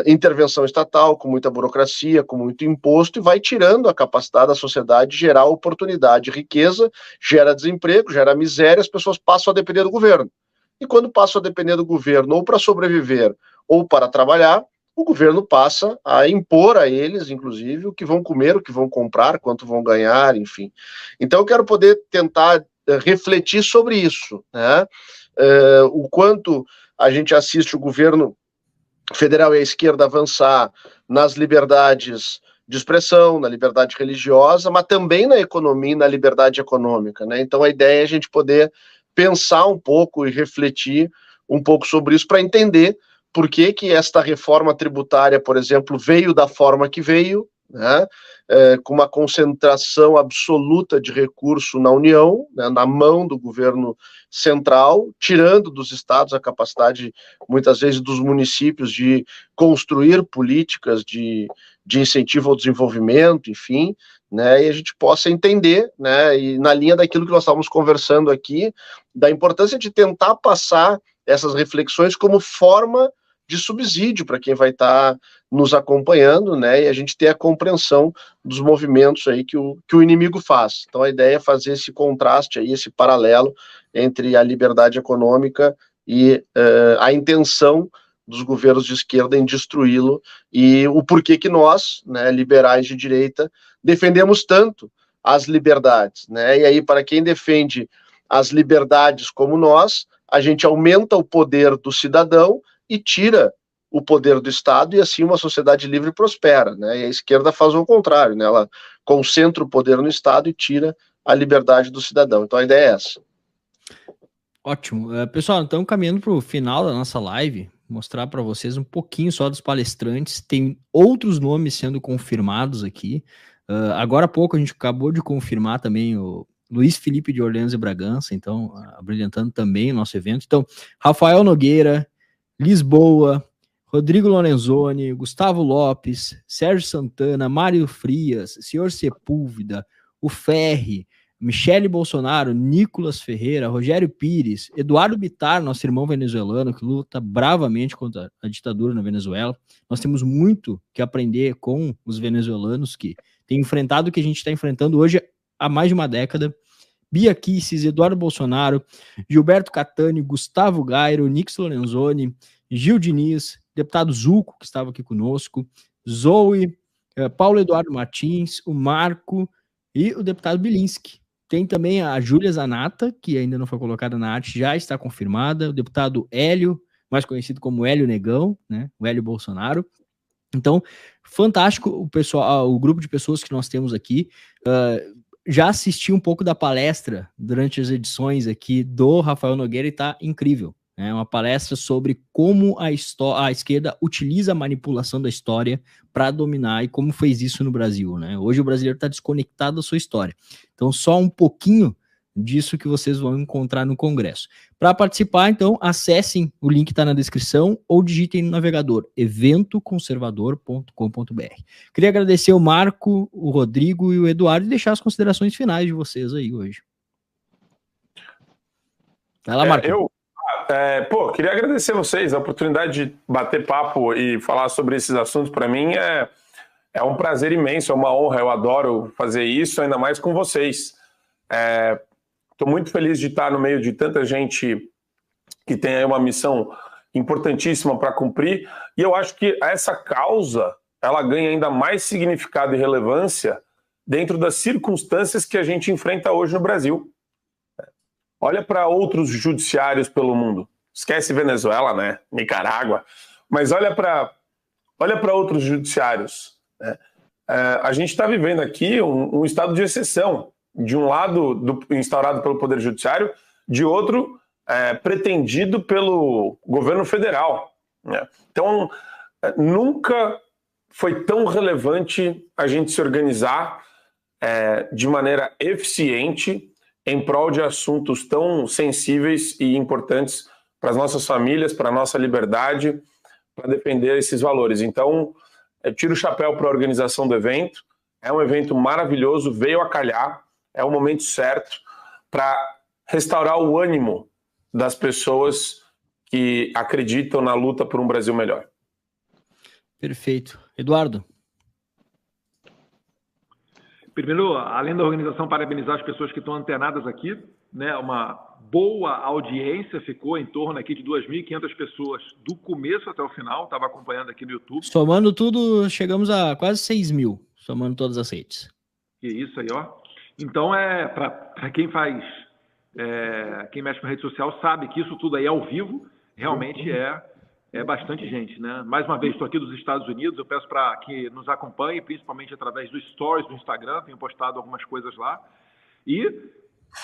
intervenção estatal, com muita burocracia, com muito imposto, e vai tirando a capacidade da sociedade de gerar oportunidade, riqueza, gera desemprego, gera miséria, as pessoas passam a depender do governo. E quando passam a depender do governo, ou para sobreviver, ou para trabalhar, o governo passa a impor a eles, inclusive, o que vão comer, o que vão comprar, quanto vão ganhar, enfim. Então eu quero poder tentar refletir sobre isso, né? O quanto a gente assiste o governo federal e a esquerda avançar nas liberdades de expressão, na liberdade religiosa, mas também na economia e na liberdade econômica, né? Então a ideia é a gente poder pensar um pouco e refletir um pouco sobre isso para entender por que esta reforma tributária, por exemplo, veio da forma que veio, né? Com uma concentração absoluta de recurso na União, né, na mão do governo central, tirando dos estados a capacidade, muitas vezes, dos municípios de construir políticas de incentivo ao desenvolvimento, enfim, né, e a gente possa entender, né, e na linha daquilo que nós estávamos conversando aqui, da importância de tentar passar essas reflexões como forma de subsídio para quem vai estar nos acompanhando, né, e a gente ter a compreensão dos movimentos aí que o inimigo faz. Então a ideia é fazer esse contraste aí, esse paralelo entre a liberdade econômica e a intenção dos governos de esquerda em destruí-lo e o porquê que nós, né, liberais de direita, defendemos tanto as liberdades, né, e aí para quem defende as liberdades como nós, a gente aumenta o poder do cidadão e tira o poder do Estado, e assim uma sociedade livre prospera, né? E a esquerda faz o contrário, né? Ela concentra o poder no Estado e tira a liberdade do cidadão. Então a ideia é essa. Ótimo. Pessoal, então caminhando para o final da nossa live, mostrar para vocês um pouquinho só dos palestrantes. Tem outros nomes sendo confirmados aqui. Agora há pouco a gente acabou de confirmar também o Luiz Felipe de Orleans e Bragança, então, brilhantando também o nosso evento. Então, Rafael Nogueira, Lisboa, Rodrigo Lorenzoni, Gustavo Lopes, Sérgio Santana, Mário Frias, Senhor Sepúlveda, o Ferri, Michele Bolsonaro, Nicolas Ferreira, Rogério Pires, Eduardo Bittar, nosso irmão venezuelano, que luta bravamente contra a ditadura na Venezuela. Nós temos muito que aprender com os venezuelanos que têm enfrentado o que a gente está enfrentando hoje há mais de uma década. Bia Kicis, Eduardo Bolsonaro, Gilberto Catani, Gustavo Gairo, Nix Lorenzoni, Gil Diniz, deputado Zuco, que estava aqui conosco, Zoe, Paulo Eduardo Martins, o Marco e o deputado Bilinski. Tem também a Júlia Zanata, que ainda não foi colocada na arte, já está confirmada, o deputado Hélio, mais conhecido como Hélio Negão, né, o Hélio Bolsonaro. Então, fantástico o pessoal, o grupo de pessoas que nós temos aqui. Já assisti um pouco da palestra durante as edições aqui do Rafael Nogueira e está incrível. É uma palestra sobre como a esquerda utiliza a manipulação da história para dominar e como fez isso no Brasil, né? Hoje o brasileiro está desconectado da sua história. Então, só um pouquinho disso que vocês vão encontrar no Congresso. Para participar, então, acessem, o link está na descrição, ou digitem no navegador eventoconservador.com.br. Queria agradecer o Marco, o Rodrigo e o Eduardo e deixar as considerações finais de vocês aí hoje. Vai lá, Marco. Queria agradecer a vocês, a oportunidade de bater papo e falar sobre esses assuntos. Para mim é um prazer imenso, é uma honra, eu adoro fazer isso, ainda mais com vocês. Estou muito feliz de estar no meio de tanta gente que tem aí uma missão importantíssima para cumprir, e eu acho que essa causa ela ganha ainda mais significado e relevância dentro das circunstâncias que a gente enfrenta hoje no Brasil. Olha para outros judiciários pelo mundo. Esquece Venezuela, né? Nicarágua. Mas olha para outros judiciários. Né? A gente está vivendo aqui um estado de exceção. De um lado, instaurado pelo Poder Judiciário, de outro, pretendido pelo governo federal. Né? Então, nunca foi tão relevante a gente se organizar de maneira eficiente em prol de assuntos tão sensíveis e importantes para as nossas famílias, para a nossa liberdade, para defender esses valores. Então, eu tiro o chapéu para a organização do evento. É um evento maravilhoso, veio a calhar, é o momento certo para restaurar o ânimo das pessoas que acreditam na luta por um Brasil melhor. Perfeito. Eduardo? Primeiro, além da organização, parabenizar as pessoas que estão antenadas aqui, né? Uma boa audiência, ficou em torno aqui de 2.500 pessoas do começo até o final, estava acompanhando aqui no YouTube. Somando tudo, chegamos a quase 6.000, somando todas as redes. Que isso aí, ó. Então, para quem quem mexe com rede social sabe que isso tudo aí ao vivo realmente bastante gente, né? Mais uma vez, estou aqui dos Estados Unidos, eu peço para que nos acompanhe, principalmente através dos stories do Instagram, tenho postado algumas coisas lá, e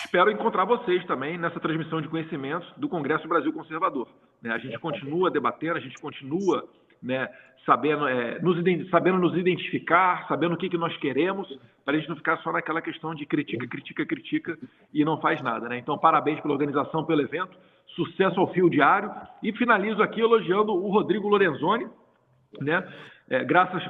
espero encontrar vocês também nessa transmissão de conhecimentos do Congresso Brasil Conservador, né? A gente continua debatendo, a gente continua, né, sabendo nos identificar, sabendo o que nós queremos, para a gente não ficar só naquela questão de critica e não faz nada, né? Então, parabéns pela organização, pelo evento, sucesso ao fio diário, e finalizo aqui elogiando o Rodrigo Lorenzoni, né?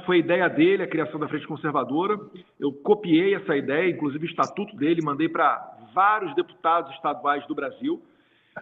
Foi ideia dele a criação da Frente Conservadora. Eu copiei essa ideia, inclusive o estatuto dele, mandei para vários deputados estaduais do Brasil,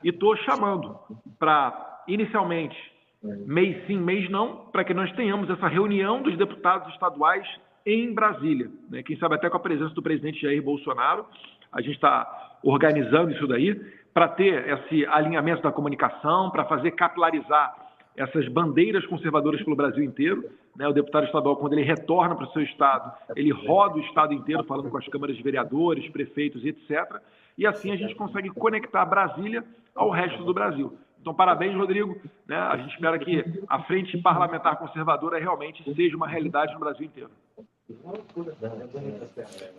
e estou chamando para, inicialmente, mês sim, mês não, para que nós tenhamos essa reunião dos deputados estaduais em Brasília, né? Quem sabe até com a presença do presidente Jair Bolsonaro. A gente está organizando isso daí para ter esse alinhamento da comunicação, para fazer capilarizar essas bandeiras conservadoras pelo Brasil inteiro, né? O deputado estadual, quando ele retorna para o seu estado, ele roda o estado inteiro falando com as câmaras de vereadores, prefeitos e etc. E assim a gente consegue conectar Brasília ao resto do Brasil. Então, parabéns, Rodrigo, né? A gente espera que a Frente Parlamentar Conservadora realmente seja uma realidade no Brasil inteiro.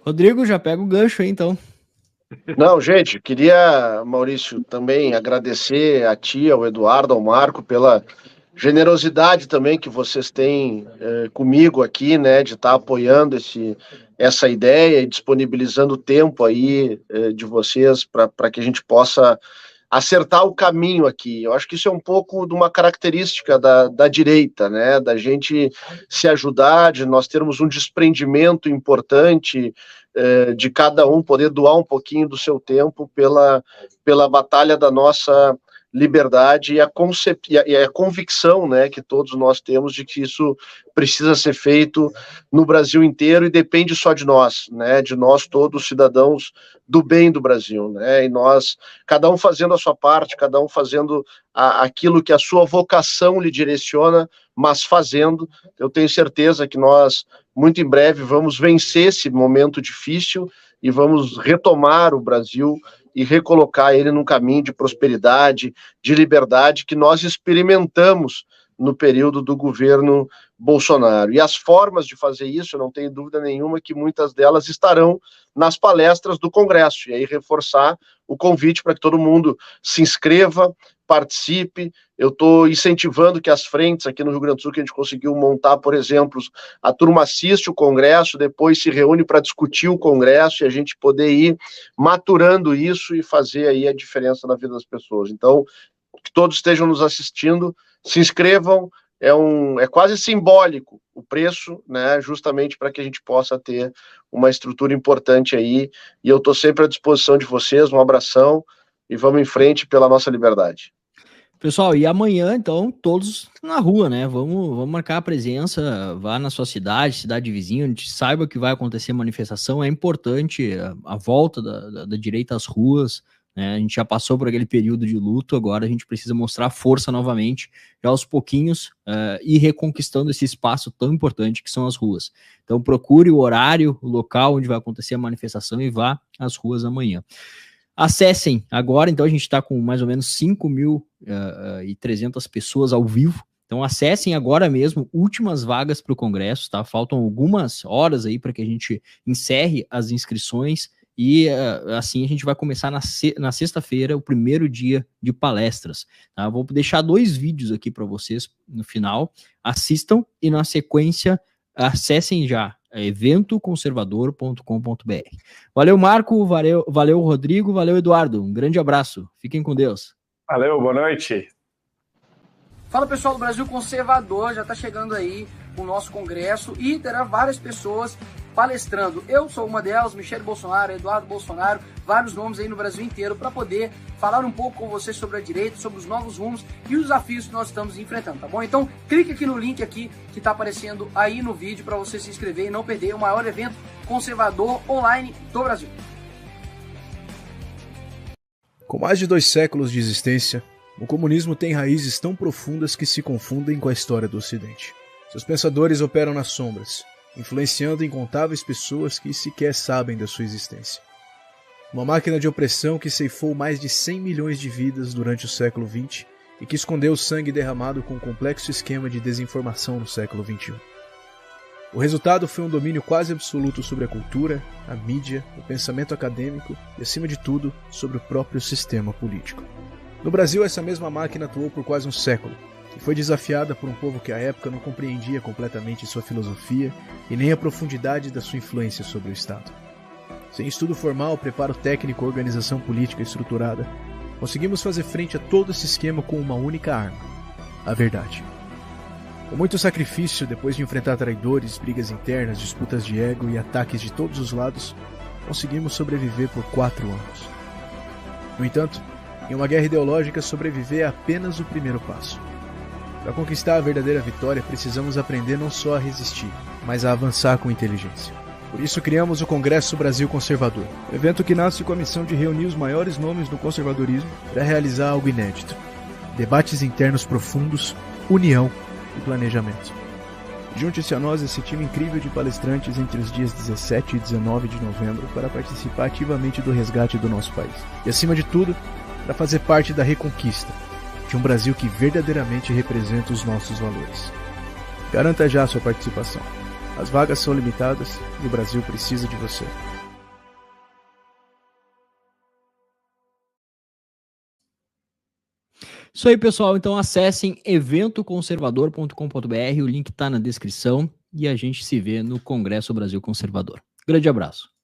Rodrigo, já pega o gancho aí, então. Não, gente, queria, Maurício, também agradecer a ti, ao Eduardo, ao Marco, pela generosidade também que vocês têm comigo aqui, né, de estar apoiando essa ideia e disponibilizando o tempo aí de vocês para que a gente possa acertar o caminho aqui. Eu acho que isso é um pouco de uma característica da direita, né, da gente se ajudar, de nós termos um desprendimento importante, de cada um poder doar um pouquinho do seu tempo pela batalha da nossa liberdade e a convicção, né, que todos nós temos de que isso precisa ser feito no Brasil inteiro e depende só de nós, né, de nós todos cidadãos do bem do Brasil, né, e nós, cada um fazendo a sua parte, cada um fazendo aquilo que a sua vocação lhe direciona, mas fazendo, eu tenho certeza que nós, muito em breve, vamos vencer esse momento difícil e vamos retomar o Brasil e recolocar ele num caminho de prosperidade, de liberdade que nós experimentamos no período do governo Bolsonaro. E as formas de fazer isso, eu não tenho dúvida nenhuma que muitas delas estarão nas palestras do Congresso. E aí reforçar o convite para que todo mundo se inscreva, participe. Eu estou incentivando que as frentes aqui no Rio Grande do Sul, que a gente conseguiu montar, por exemplo, a turma assiste o Congresso, depois se reúne para discutir o Congresso e a gente poder ir maturando isso e fazer aí a diferença na vida das pessoas. Então, que todos estejam nos assistindo, se inscrevam, é quase simbólico o preço, né, justamente para que a gente possa ter uma estrutura importante aí, e eu estou sempre à disposição de vocês, um abração, e vamos em frente pela nossa liberdade. Pessoal, e amanhã, então, todos na rua, né? Vamos marcar a presença, vá na sua cidade vizinha, onde saiba que vai acontecer manifestação. É importante a volta da direita às ruas, né? A gente já passou por aquele período de luto, agora a gente precisa mostrar força novamente, já aos pouquinhos, e reconquistando esse espaço tão importante que são as ruas. Então, procure o horário, o local onde vai acontecer a manifestação e vá às ruas amanhã. Acessem agora, então a gente está com mais ou menos 5.300 pessoas ao vivo, então acessem agora mesmo, últimas vagas para o Congresso, tá? Faltam algumas horas aí para que a gente encerre as inscrições e assim a gente vai começar na sexta-feira, o primeiro dia de palestras, tá? Vou deixar 2 vídeos aqui para vocês no final, assistam e na sequência acessem já eventoconservador.com.br. Valeu, Marco, valeu, Rodrigo, valeu, Eduardo. Um grande abraço. Fiquem com Deus. Valeu, boa noite. Fala, pessoal do Brasil Conservador, já está chegando aí o nosso congresso e terá várias pessoas palestrando. Eu sou uma delas, Michele Bolsonaro, Eduardo Bolsonaro, vários nomes aí no Brasil inteiro para poder falar um pouco com você sobre a direita, sobre os novos rumos e os desafios que nós estamos enfrentando, tá bom? Então, clique aqui no link aqui que está aparecendo aí no vídeo para você se inscrever e não perder o maior evento conservador online do Brasil. Com mais de 2 séculos de existência, o comunismo tem raízes tão profundas que se confundem com a história do Ocidente. Seus pensadores operam nas sombras, influenciando incontáveis pessoas que sequer sabem da sua existência. Uma máquina de opressão que ceifou mais de 100 milhões de vidas durante o século XX e que escondeu o sangue derramado com um complexo esquema de desinformação no século XXI. O resultado foi um domínio quase absoluto sobre a cultura, a mídia, o pensamento acadêmico e, acima de tudo, sobre o próprio sistema político. No Brasil, essa mesma máquina atuou por quase um século e foi desafiada por um povo que à época não compreendia completamente sua filosofia e nem a profundidade da sua influência sobre o Estado. Sem estudo formal, preparo técnico, organização política estruturada, conseguimos fazer frente a todo esse esquema com uma única arma: a verdade. Com muito sacrifício, depois de enfrentar traidores, brigas internas, disputas de ego e ataques de todos os lados, conseguimos sobreviver por 4 anos. No entanto, em uma guerra ideológica, sobreviver é apenas o primeiro passo. Para conquistar a verdadeira vitória, precisamos aprender não só a resistir, mas a avançar com inteligência. Por isso criamos o Congresso Brasil Conservador, um evento que nasce com a missão de reunir os maiores nomes do conservadorismo para realizar algo inédito: debates internos profundos, união e planejamento. Junte-se a nós, esse time incrível de palestrantes, entre os dias 17 e 19 de novembro para participar ativamente do resgate do nosso país. E, acima de tudo, para fazer parte da reconquista de um Brasil que verdadeiramente representa os nossos valores. Garanta já a sua participação. As vagas são limitadas e o Brasil precisa de você. Isso aí, pessoal. Então acessem eventoconservador.com.br, o link está na descrição e a gente se vê no Congresso Brasil Conservador. Grande abraço.